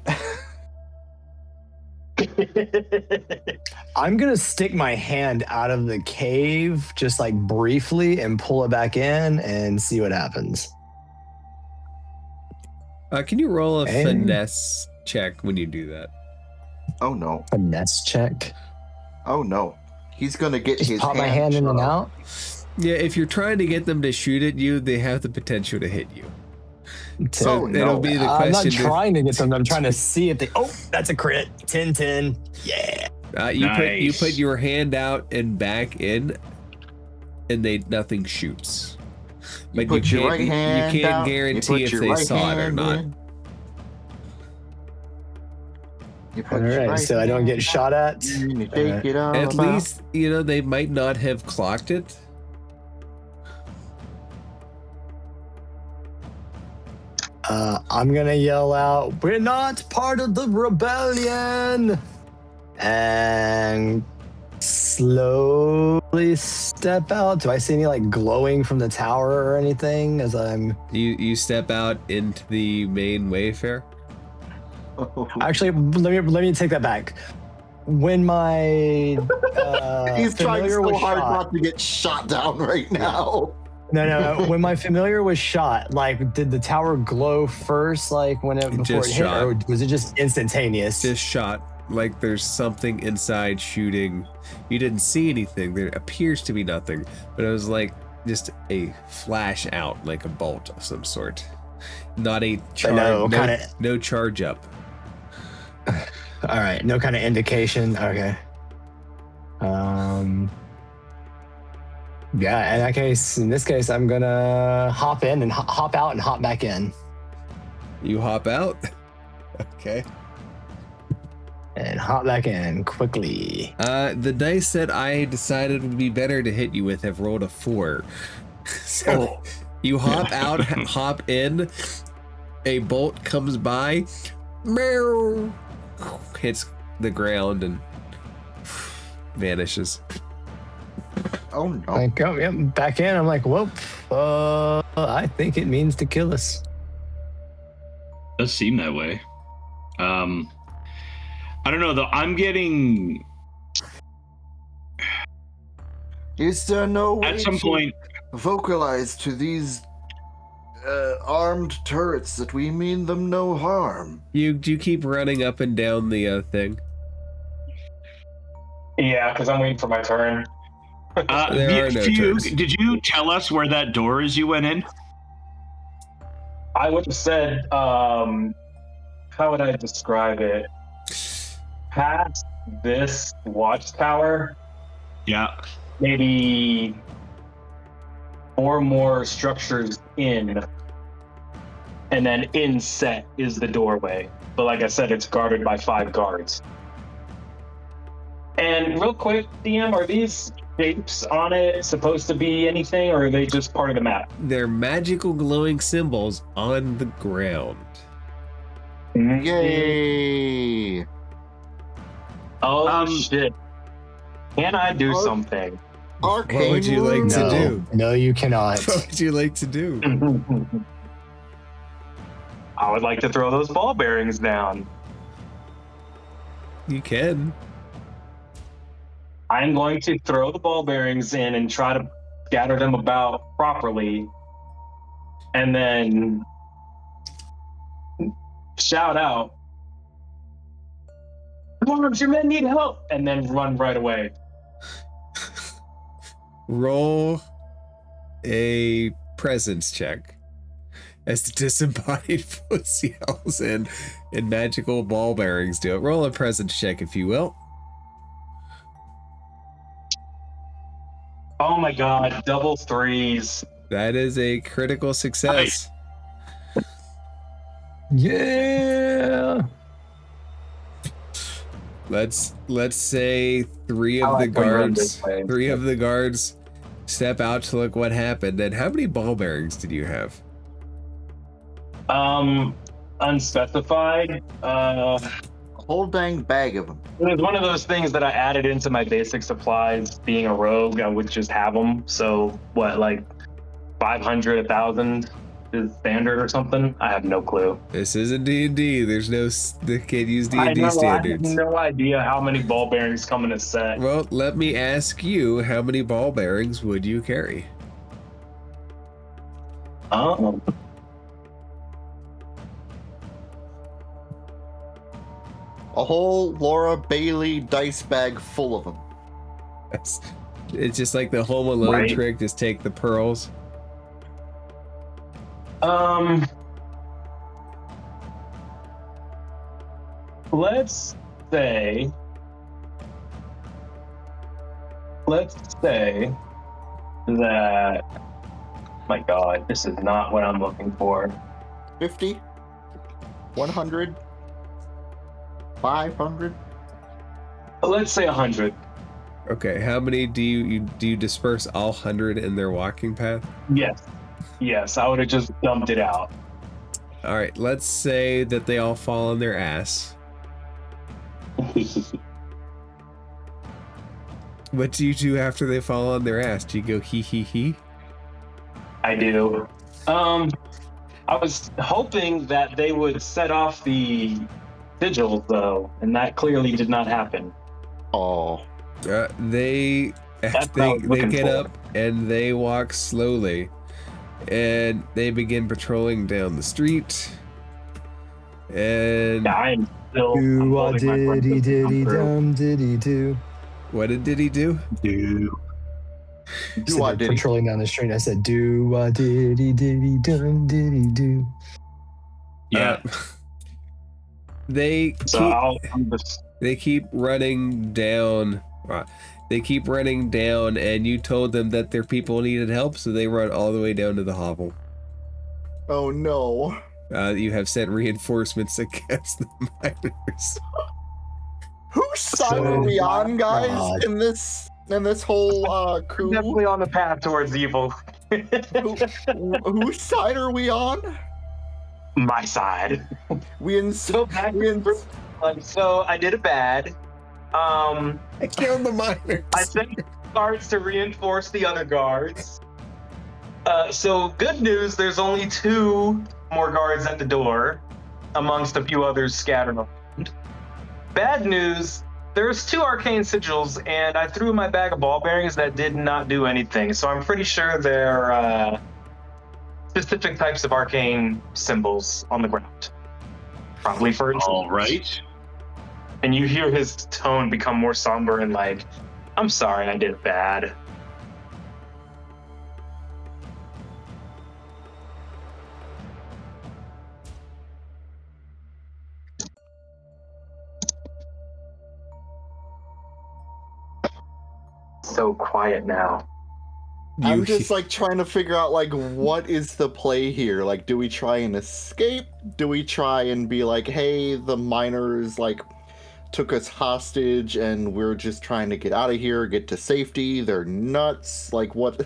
I'm gonna stick my hand out of the cave just like briefly and pull it back in and see what happens. Can you roll a finesse check when you do that? Oh no. Finesse check. Oh no. He's gonna get Just his pop my hand in and out. Yeah, if you're trying to get them to shoot at you, they have the potential to hit you. So no. it'll be the question. I'm not trying to get them. I'm trying to see if they. Oh, that's a crit. 10-10. Yeah. You put your hand out and back in, and nothing shoots. But you can't guarantee if they saw it or not. All right, so I don't get shot at. At least they might not have clocked it. I'm gonna yell out, "We're not part of the rebellion!" And slowly step out. Do I see any glowing from the tower or anything as I'm... You step out into the main Wayfair? Actually, let me take that back. When my he's trying so hard shot, not to get shot down right now. No. When my familiar was shot, did the tower glow first, before it hit, or was it just instantaneous? Just shot. Like there's something inside shooting. You didn't see anything. There appears to be nothing, but it was just a flash out, like a bolt of some sort. Not a charge. No charge up. All right, no kind of indication. Okay. Yeah. In this case, I'm gonna hop in and hop out and hop back in. You hop out. Okay. And hop back in quickly. The dice that I decided would be better to hit you with have rolled a 4. So you hop out, hop in, a bolt comes by, meow, hits the ground and vanishes. Oh no. Back in. I'm like, whoop. I think it means to kill us. Does seem that way. I don't know though. I'm getting. Is there no way at some point vocalize to these armed turrets that we mean them no harm? You keep running up and down the thing? Yeah, because I'm waiting for my turn. There are no turns. Did you tell us where that door is you went in? I would have said, how would I describe it? Past this watchtower, Yeah. maybe 4 more structures in, and then inset is the doorway. But like I said, it's guarded by 5 guards. And real quick, DM, are these shapes on it supposed to be anything, or are they just part of the map? They're magical glowing symbols on the ground. Yay! Oh shit! Can I do something? Arcane What would you like to do? No, you cannot. What would you like to do? I would like to throw those ball bearings down. You can. I'm going to throw the ball bearings in and try to scatter them about properly, and then shout out, "Arms, your men need help!" and then run right away. Roll a presence check as the disembodied voice yells and magical ball bearings do it. Roll a presence check, if you will. Oh my god, double threes. That is a critical success. Yeah. Let's say three I of the like when you run guards this way. step out to look what happened. And how many ball bearings did you have? Unspecified. A whole dang bag of them. It was one of those things that I added into my basic supplies. Being a rogue, I would just have them. So what, like 500, 1,000 is standard or something? I have no clue. This isn't D&D. They can't use I D&D know, standards. I have no idea how many ball bearings come in a set. Well, let me ask you, how many ball bearings would you carry? Oh. A whole Laura Bailey dice bag full of them. It's just like the Home Alone Right. trick. Just take the pearls. Let's say that, my god, this is not what I'm looking for. 50? 100? 500? Let's say 100. Okay, how many do you disperse all 100 in their walking path? Yes, I would have just dumped it out. All right, let's say that they all fall on their ass. What do you do after they fall on their ass? Do you go hee hee hee? I do. I was hoping that they would set off the sigils though, and that clearly did not happen. Oh. They That's what I was looking get for. up and they walk slowly, and they begin patrolling down the street. And Yeah, I am still. Do a holding my breath diddy as they come diddy through. dum diddy do. what did he do? Do So I they're did? patrolling down the street. I said, do a diddy diddy dum diddy do. Yeah. They So keep, they keep running down. They keep running down, and you told them that their people needed help, so they run all the way down to the hovel. Oh no. You have sent reinforcements against the miners. Whose side are we on, guys? God. In this whole coup? definitely on the path towards evil. Whose side are we on? My side. So I did a bad. I killed the miners. I sent guards to reinforce the other guards. So good news, there's only 2 more guards at the door, amongst a few others scattered around. Bad news, there's 2 arcane sigils, and I threw my bag of ball bearings that did not do anything. So I'm pretty sure they're specific types of arcane symbols on the ground. Probably for All right. And you hear his tone become more somber and like, I'm sorry, I did bad. So quiet now. I'm just like trying to figure out like what is the play here? Like, do we try and escape? Do we try and be like, hey, the miners like took us hostage, and we're just trying to get out of here, get to safety. They're nuts. Like, what?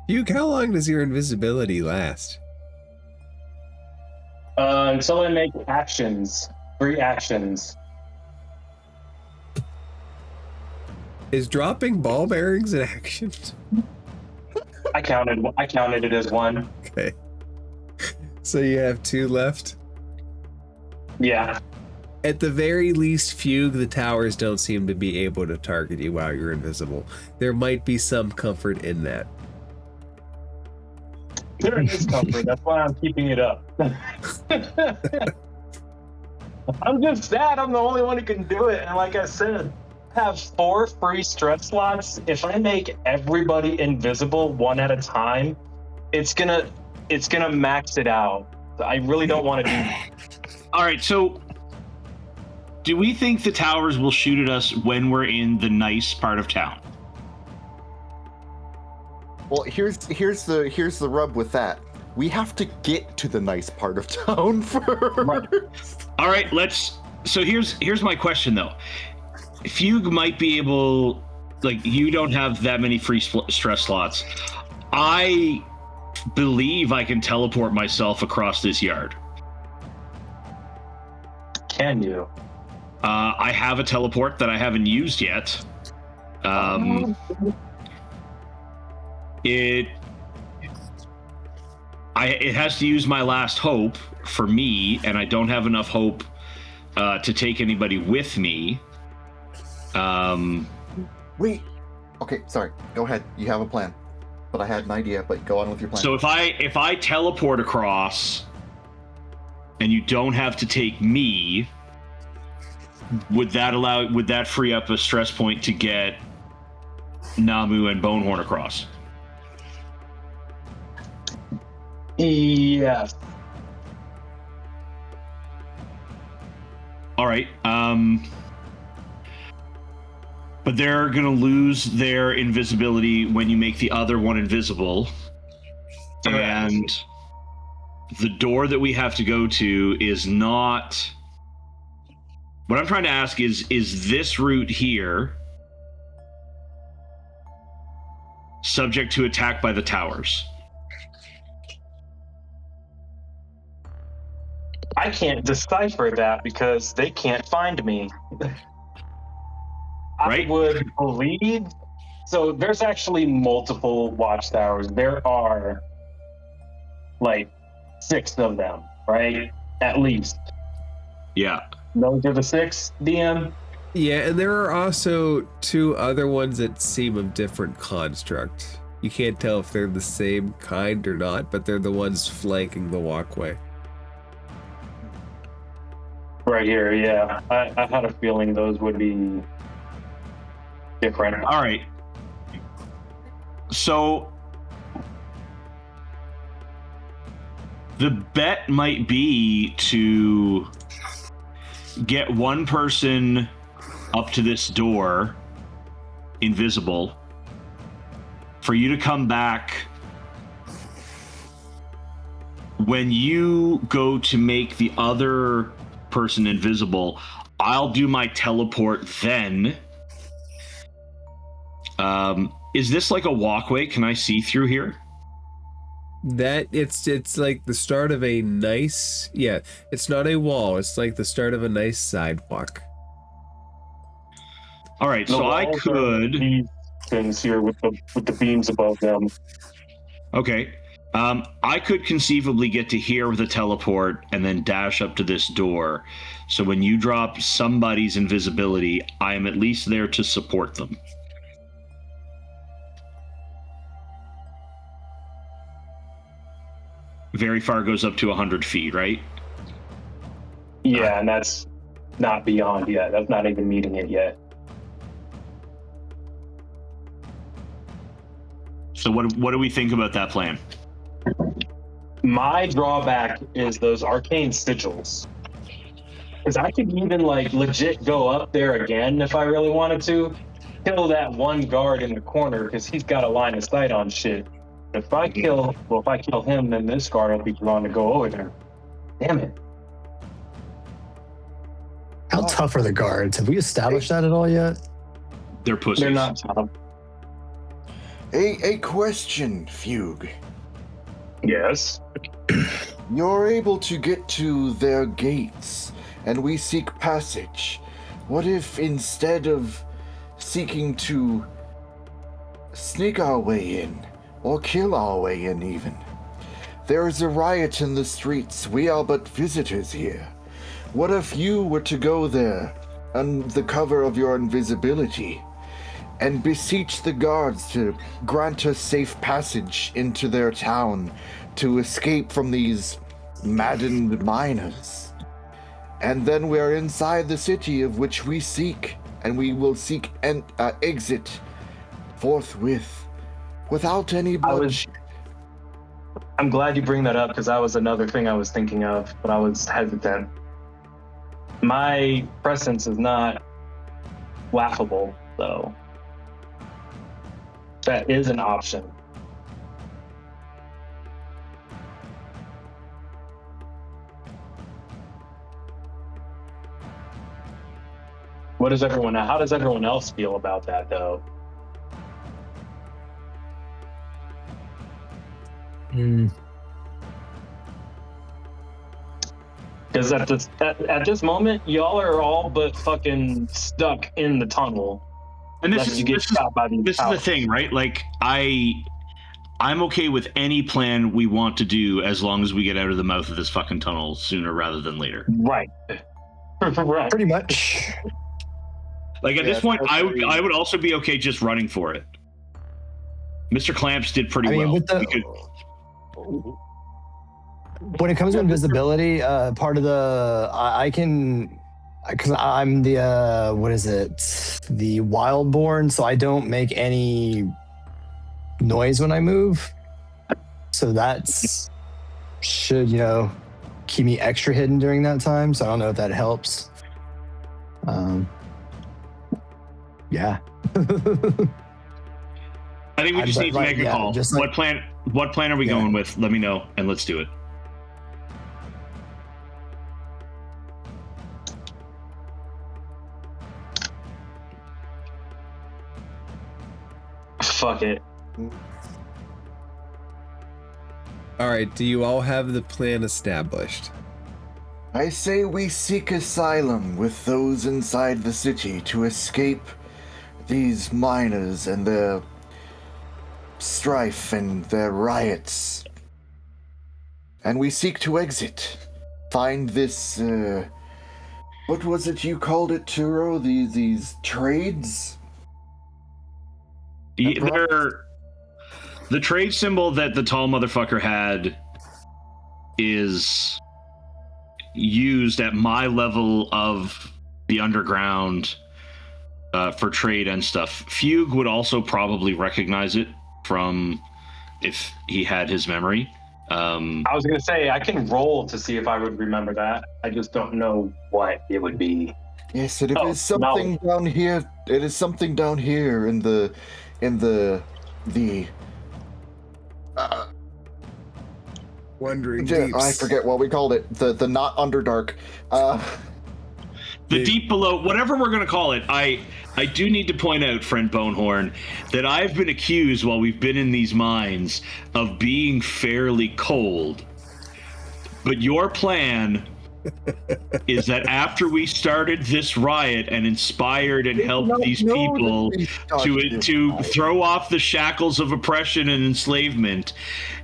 Fugue, how long does your invisibility last? Until I make actions. 3 actions. Is dropping ball bearings an action? I counted it as 1. Okay. So you have 2 left? Yeah. At the very least, Fugue, the towers don't seem to be able to target you while you're invisible. There might be some comfort in that. There is comfort. That's why I'm keeping it up. I'm just sad I'm the only one who can do it. And like I said, I have 4 free stress slots. If I make everybody invisible one at a time, it's gonna max it out. I really don't want to do that. All right, so do we think the towers will shoot at us when we're in the nice part of town? Well, here's the rub with that. We have to get to the nice part of town first. Right. All right, so here's my question though. Fugue might be able, like, you don't have that many free stress slots. I believe I can teleport myself across this yard. Can you? I have a teleport that I haven't used yet. It has to use my last hope for me, and I don't have enough hope to take anybody with me. Wait. Okay, sorry. Go ahead. You have a plan. But I had an idea, but go on with your plan. So if I teleport across and you don't have to take me, would that free up a stress point to get Namu and Bonehorn across? Yes. All right. But they're going to lose their invisibility when you make the other one invisible. And the door that we have to go to is not... What I'm trying to ask is this route here subject to attack by the towers? I can't decipher that because they can't find me. Right. I would believe. So there's actually multiple watchtowers. There are like 6 of them, right? At least. Yeah. Those are the 6, DM? Yeah, and there are also 2 other ones that seem of different construct. You can't tell if they're the same kind or not, but they're the ones flanking the walkway. Right here, yeah. I had a feeling those would be different. All right. So the bet might be to get one person up to this door, invisible, for you to come back. When you go to make the other person invisible, I'll do my teleport then. Is this like a walkway? Can I see through here? That it's like the start of a nice, yeah, it's not a wall, it's like the start of a nice sidewalk. All right, so I could these things here with the beams above them. Okay. I could conceivably get to here with a teleport and then dash up to this door. So when you drop somebody's invisibility, I am at least there to support them. Very far goes up to 100 feet, right? Yeah, and that's not beyond yet. That's not even meeting it yet. So what do we think about that plan? My drawback is those arcane sigils. Because I could even like legit go up there again if I really wanted to. Kill that one guard in the corner because he's got a line of sight on shit. If I kill him, then this guard will be drawn to go over there. Damn it. How tough are the guards? Have we established that at all yet? They're pussies. They're not tough. A question, Fugue. Yes. You're able to get to their gates, and we seek passage. What if instead of seeking to sneak our way in, or kill our way in even, there is a riot in the streets. We are but visitors here. What if you were to go there, under the cover of your invisibility, and beseech the guards to grant us safe passage into their town to escape from these maddened miners? And then we are inside the city of which we seek, and we will seek exit forthwith, without any bloodshed. I'm glad you bring that up, because that was another thing I was thinking of, but I was hesitant. My presence is not laughable, though. That is an option. How does everyone else feel about that, though? Because at this moment, y'all are all but fucking stuck in the tunnel. And this is the thing, right? Like, I'm okay with any plan we want to do as long as we get out of the mouth of this fucking tunnel sooner rather than later. Right. Right. Pretty much. Like, at this point, I would also be okay just running for it. Mr. Clamps did pretty well. When it comes to invisibility, part of I can, because I'm the the Wildborn, so I don't make any noise when I move. So that's should keep me extra hidden during that time. So I don't know if that helps. Yeah. I think we just need to make a call. What plan are we going with? Let me know, and let's do it. Fuck it. All right, do you all have the plan established? I say we seek asylum with those inside the city to escape these miners and their strife and their riots. And we seek to exit. Find this, what was it you called it, Turo? These trades? The trade symbol that the tall motherfucker had is used at my level of the underground for trade and stuff. Fugue would also probably recognize it from if he had his memory. I was going to say, I can roll to see if I would remember that. I just don't know what it would be. Yes, it is something down here. It is something down here in the Wandering Deeps. I forget what we called it. The not Underdark. The deep below, whatever we're going to call it. I do need to point out, friend Bonehorn, that I've been accused while we've been in these mines of being fairly cold. But your plan is that after we started this riot and inspired and helped these people to throw off the shackles of oppression and enslavement,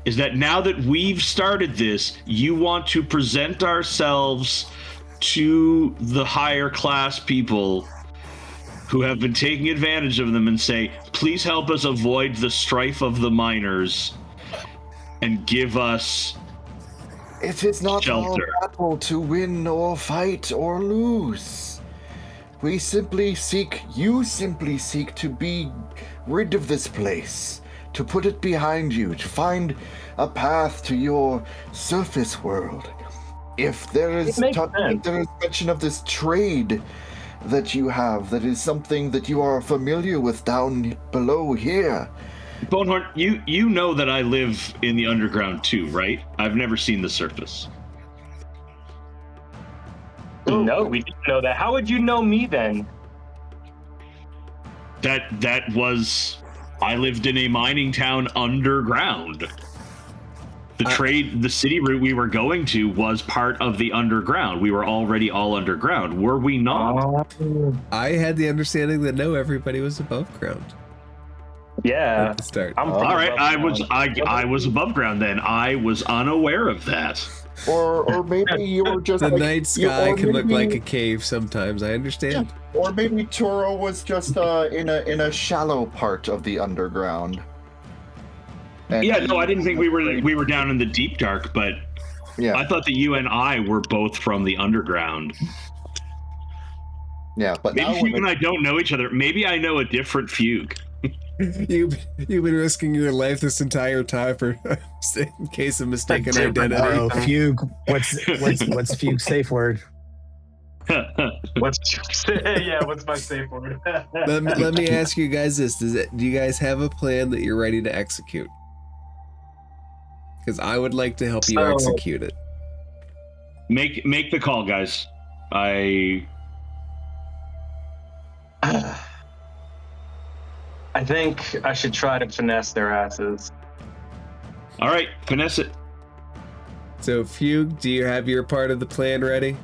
is that now that we've started this, you want to present ourselves to the higher class people who have been taking advantage of them and say, please help us avoid the strife of the miners and give us It is not shelter. our battle to win or fight or lose. You simply seek to be rid of this place, to put it behind you, to find a path to your surface world. If there is mention of this trade that you have, that is something that you are familiar with down below here, Bonehorn, you know that I live in the underground too, right? I've never seen the surface. No, we didn't know that. How would you know me then? That was, I lived in a mining town underground. The city route we were going to was part of the underground. We were already all underground, were we not? I had the understanding that no, everybody was above ground. Yeah. At the start. I'm All right, above I was above ground then. I was unaware of that. Or maybe you were just The like, night sky can look like a cave sometimes. I understand. Yeah. Or maybe Toro was just in a shallow part of the underground. And Yeah, no, I didn't think we were down in the deep dark, but yeah, I thought that you and I were both from the underground. yeah. But Maybe now Fugue and I don't know each other. Maybe I know a different Fugue. You've been risking your life this entire time for in case of mistaken identity. Oh, Fugue. What's Fugue's safe word? What's my safe word? Let me ask you guys this: do you guys have a plan that you're ready to execute? Because I would like to help you execute it. Make the call, guys. I think I should try to finesse their asses. All right, finesse it. So, Fugue, do you have your part of the plan ready?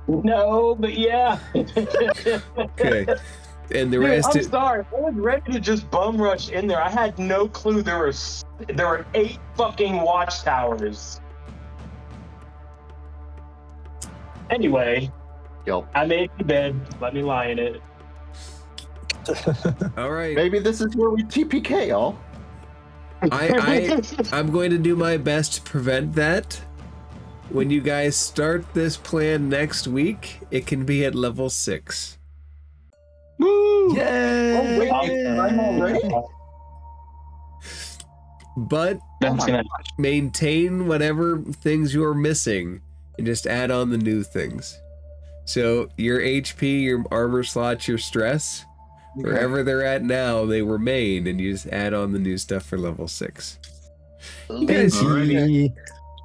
No, but yeah. Okay. And the Dude, rest. I'm sorry. I was ready to just bum rush in there. I had no clue there were 8 fucking watchtowers. Anyway, Yep. I made the bed. Let me lie in it. All right. Maybe this is where we TPK, y'all. I'm going to do my best to prevent that. When you guys start this plan next week, it can be at level 6. Woo! Yay! Oh, wait, I'm already? But That's gonna maintain whatever things you're missing and just add on the new things. So your HP, your armor slots, your stress, wherever they're at now, they remain, and you just add on the new stuff for level 6. You guys, Alrighty.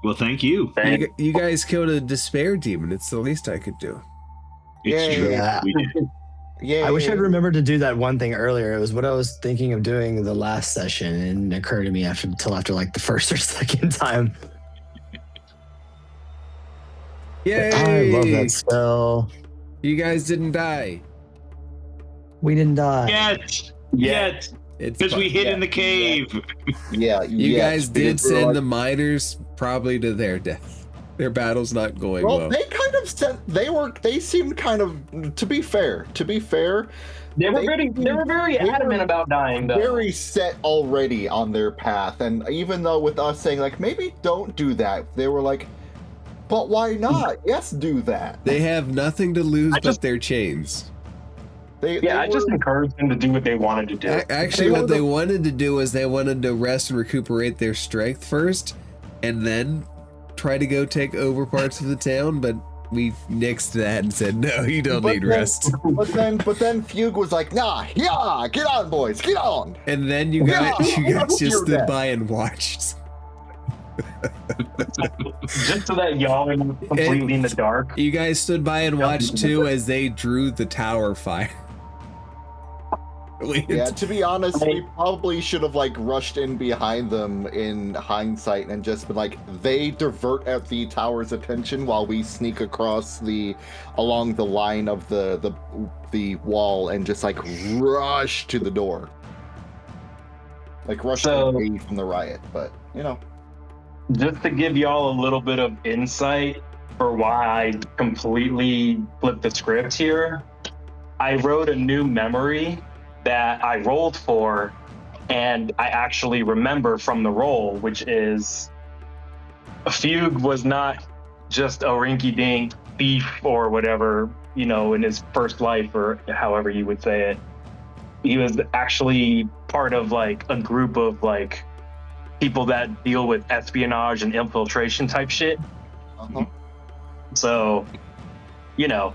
Well, thank you. you guys killed a despair demon. It's the least I could do. It's true. Yeah. We did. Yeah. I wish I'd remembered to do that one thing earlier. It was what I was thinking of doing the last session, and it occurred to me until after like the first or second time. Yay! I love that spell. You guys didn't die. We didn't die. Yet. It's Because we fine. hid in the cave. Yeah. You guys did because we're send like- the miners probably to their death. Their battle's not going Well, well. they kind of said they seemed kind of, to be fair, They were very adamant about dying, though. very set already on their path. And even though with us saying like maybe don't do that, they were like, but why not? Yes, do that. They have nothing to lose but their chains. I just encouraged them to do what they wanted to do. Actually, what they wanted to do was they wanted to rest and recuperate their strength first, and then try to go take over parts of the town. But we nixed that and said, no, you don't need rest. But then Fugue was like, nah, yeah, get on, boys, get on. And then you guys just stood by and watched. Just so that y'all were completely in the dark. You guys stood by and watched too as they drew the tower fire. Yeah, to be honest, we probably should have like rushed in behind them in hindsight and just been like, they divert at the tower's attention while we sneak across along the line of the wall and just like rush to the door. Like rush away from the riot, but you know. Just to give y'all a little bit of insight for why I completely flipped the script here, I wrote a new memory that I rolled for, and I actually remember from the roll, which is Fugue was not just a rinky-dink thief or whatever, you know, in his first life or however you would say it. He was actually part of like a group of like people that deal with espionage and infiltration type shit. Uh-huh. So, you know,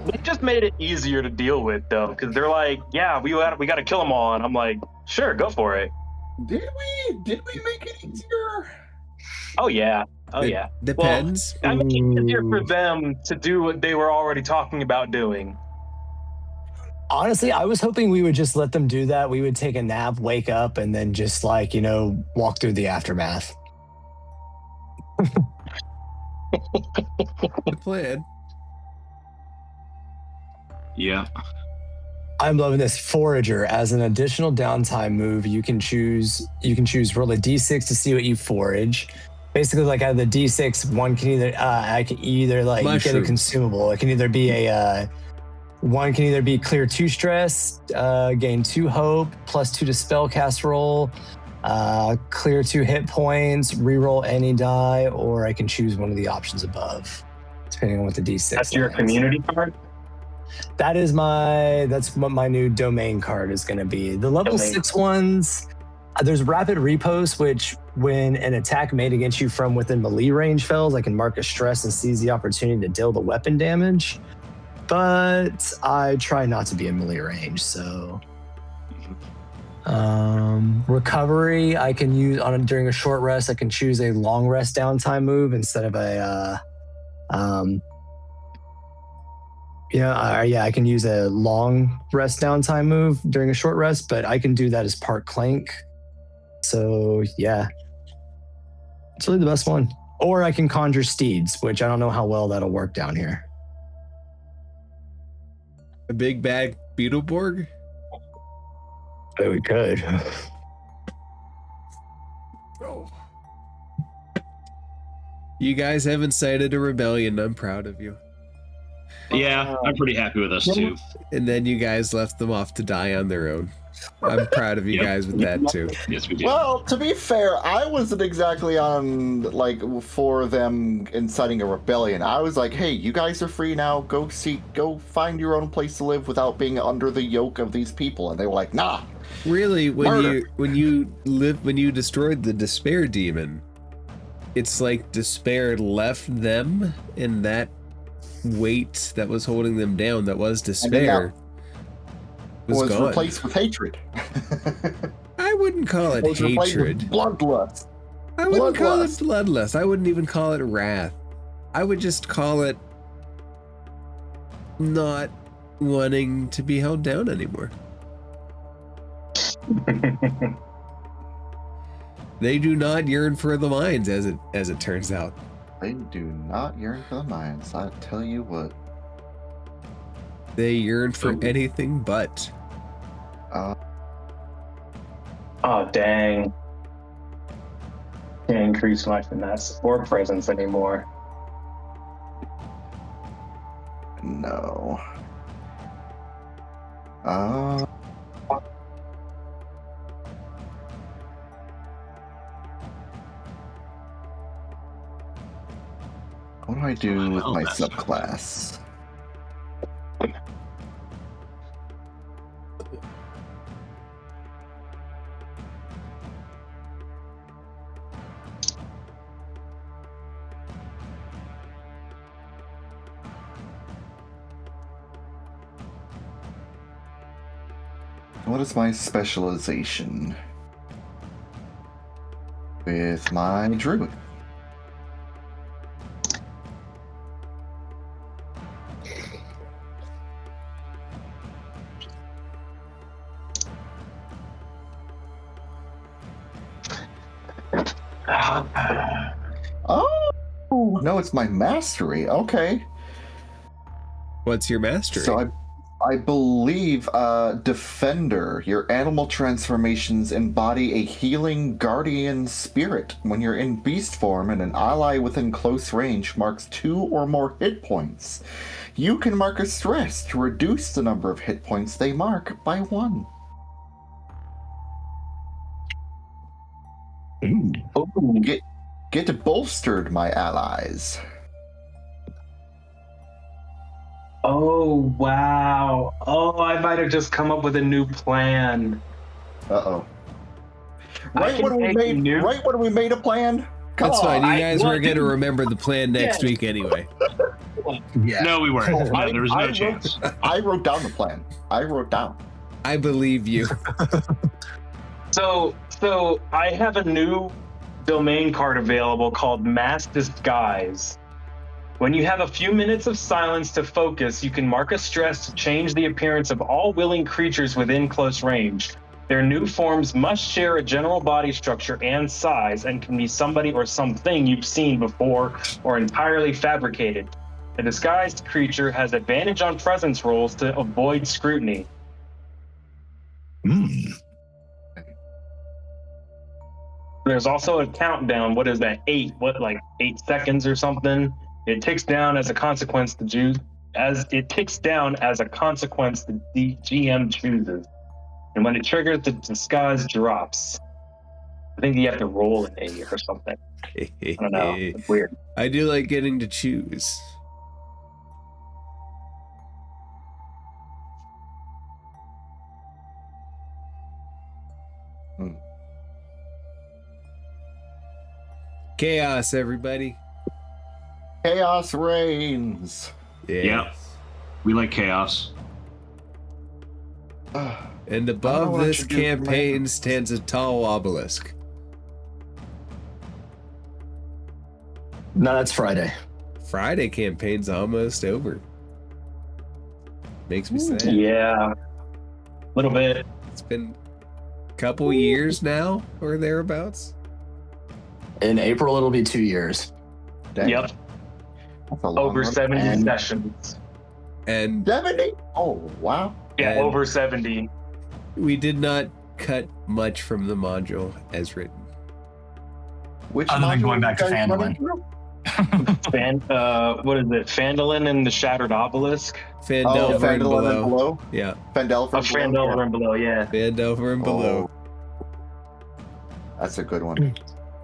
They just made it easier to deal with, though, because they're like, "Yeah, we got to kill them all," and I'm like, "Sure, go for it." Did we make it easier? Oh yeah, Depends. Well, I mean, it's easier for them to do what they were already talking about doing. Honestly, I was hoping we would just let them do that. We would take a nap, wake up, and then just like, walk through the aftermath. The plan. Yeah. I'm loving this. Forager. As an additional downtime move, you can choose roll a d6 to see what you forage. Basically, like out of the d6, one can either you get a consumable. It can either be one can either be clear 2 stress, gain 2 hope, +2 to spellcast roll, clear 2 hit points, reroll any die, or I can choose one of the options above, depending on what the d6 That's your community card? That's what my new domain card is going to be. The level 6 ones, there's rapid repost, which when an attack made against you from within melee range fails, I can mark a stress and seize the opportunity to deal the weapon damage. But I try not to be in melee range, so recovery I can use during a short rest. I can choose a long rest downtime move instead of a I can use a long rest downtime move during a short rest, but I can do that as part clank. So yeah, it's really the best one. Or I can conjure steeds, which I don't know how well that'll work down here. A big bad Beetleborg? Oh, we could. You guys have incited a rebellion. I'm proud of you. Yeah, I'm pretty happy with us too. And then you guys left them off to die on their own. I'm proud of you guys with that too. Yes, we did. Well, to be fair, I wasn't exactly on for them inciting a rebellion. I was like, hey, you guys are free now. Go find your own place to live without being under the yoke of these people. And they were like, nah. Really, when you destroyed the despair demon, it's like despair left them in that weight that was holding them down, that was despair, was gone. Replaced with hatred. I wouldn't call it hatred. Bloodlust. I wouldn't call it bloodlust. I wouldn't even call it wrath. I would just call it not wanting to be held down anymore. They do not yearn for the mines, as it turns out. They do not yearn for the mines. I tell you what. They yearn for anything but. Oh dang! Can't increase my finesse or presence anymore. No. What do I do with my subclass? What is my specialization? With my druid. Oh no, it's my mastery. Okay. What's your mastery? So I believe Defender. Your animal transformations embody a healing guardian spirit. When you're in beast form and an ally within close range marks 2 or more hit points, you can mark a stress to reduce the number of hit points they mark by 1. Ooh. Get bolstered, my allies. Oh wow! Oh, I might have just come up with a new plan. Uh-oh. Right when we made a plan? That's fine. You guys were going to remember the plan next week anyway. Yeah. No, we weren't. Oh, No, there was no chance. I wrote down the plan. I wrote down. I believe you. So I have a new domain card available called Mass Disguise. When you have a few minutes of silence to focus, you can mark a stress to change the appearance of all willing creatures within close range. Their new forms must share a general body structure and size and can be somebody or something you've seen before or entirely fabricated. The disguised creature has advantage on presence rolls to avoid scrutiny. There's also a countdown. What is that? 8 seconds or something? It ticks down as a consequence the GM chooses. And when it triggers, the disguise drops. I think you have to roll an 8 or something. I don't know. It's weird. I do like getting to choose. Chaos, everybody. Chaos reigns. Yeah. We like chaos. And above this campaign stands a tall obelisk. No, that's Friday. Friday campaign's almost over. Makes me sad. Yeah. A little bit. It's been a couple years now or thereabouts. In April, it'll be 2 years. Dang. Yep. That's a long Over run. 70 sessions. And 70? Oh, wow. Yeah, And- over 70. we did not cut much from the module as written. Which Other than module going are back you to guys Phandalin. running through? What is it? Phandalin and the Shattered Obelisk? Fandelver and Phandalin below. and below. Yeah, Phandelver Oh, and below. Phandalin and below, yeah. Fandelver and below. That's a good one.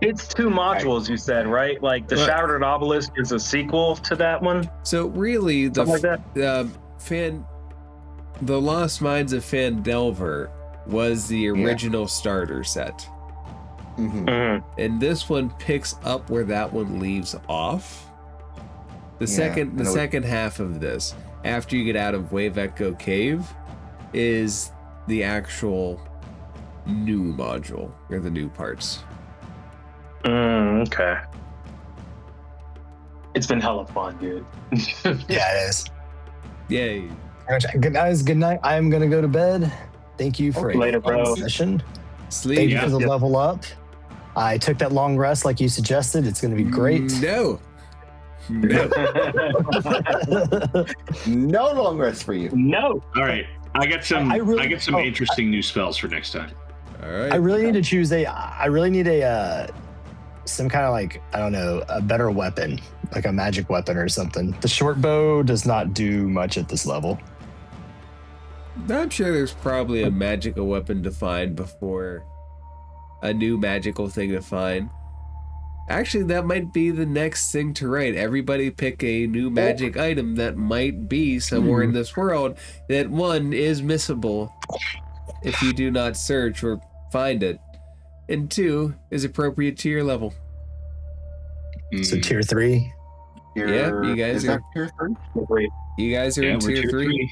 It's 2 modules, you said, right? Like the Right. Shattered Obelisk is a sequel to that one? So really, the Something like that? The Lost Mines of Fandelver was the original starter set. Hmm. And this one picks up where that one leaves off. The second half of this, after you get out of Wave Echo Cave, is the actual new module, or the new parts. Okay. It's been hella fun, dude. Yeah, it is. Yay. Good guys, good night. I am gonna go to bed. Thank you for Later, a fun bro. session. Sleep. Thank you for the level up. I took that long rest like you suggested. It's gonna be great. No. No long rest for you. No. All right. I got some interesting new spells for next time. All right. I really need to choose some kind of I don't know, a better weapon, like a magic weapon or something. The short bow does not do much at this level. I'm sure there's probably a magical weapon to find before a new magical thing to find. Actually, that might be the next thing to write. Everybody pick a new magic item that might be somewhere in this world that, one, is missable if you do not search or find it, and 2, is appropriate to your level. So tier 3. You guys is are- that tier 3? You guys are Yeah, in we're tier 3.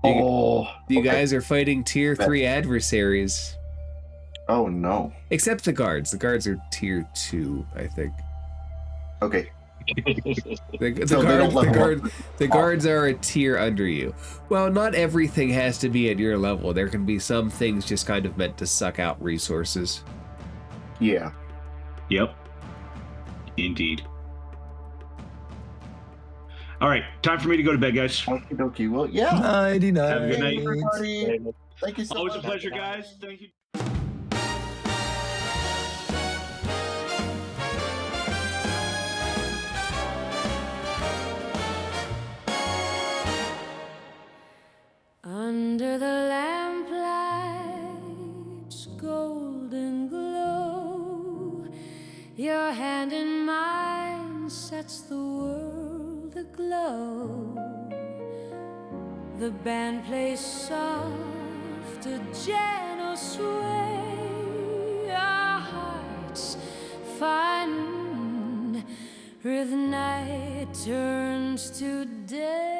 Oh, You okay. guys are fighting tier 3 adversaries. Oh no. Except the guards. The guards are tier 2, I think. Okay. The guards are a tier under you. Well, not everything has to be at your level. There can be some things just kind of meant to suck out resources. Yeah. Yep. Indeed. All right. Time for me to go to bed, guys. Okie dokie. Well, yeah. Nighty night. Have a good night. Everybody. Thank you so Always a much. pleasure, guys. Thank you. Under the lamplight's golden glow, your hand in mine sets the world aglow. The band plays soft, a gentle sway. Our hearts find where the night turns to day.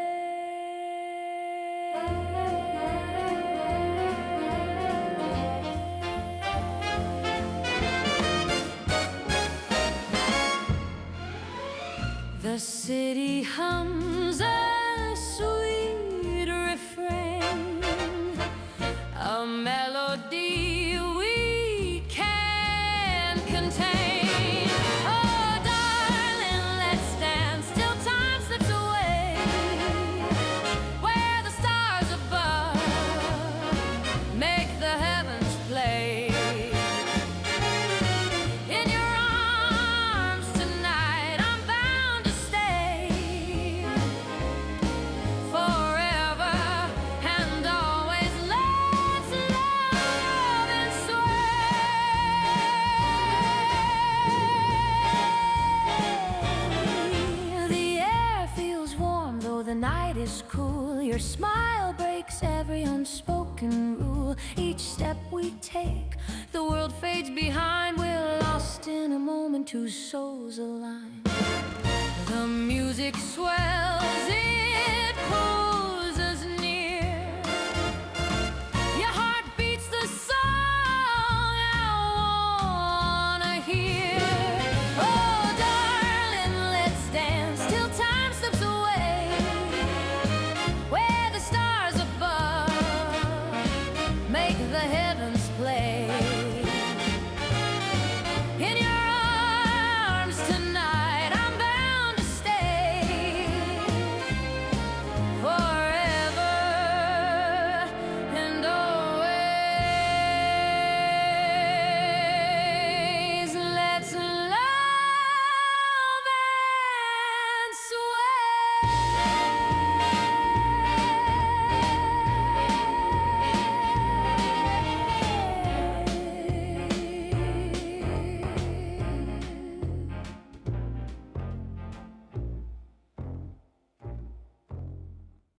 The city hums a sweet refrain, a melody we can't contain. Oh, darling, let's dance till time slips away, where the stars above make the heavens play. In your arms tonight, I'm bound to stay forever and always. Let's love and sway. The air feels warm though the night is cool. Your smile breaks every unspoken rule. Each step we take, the world fades behind. We're lost in a moment, two souls align. The music swells, it pulls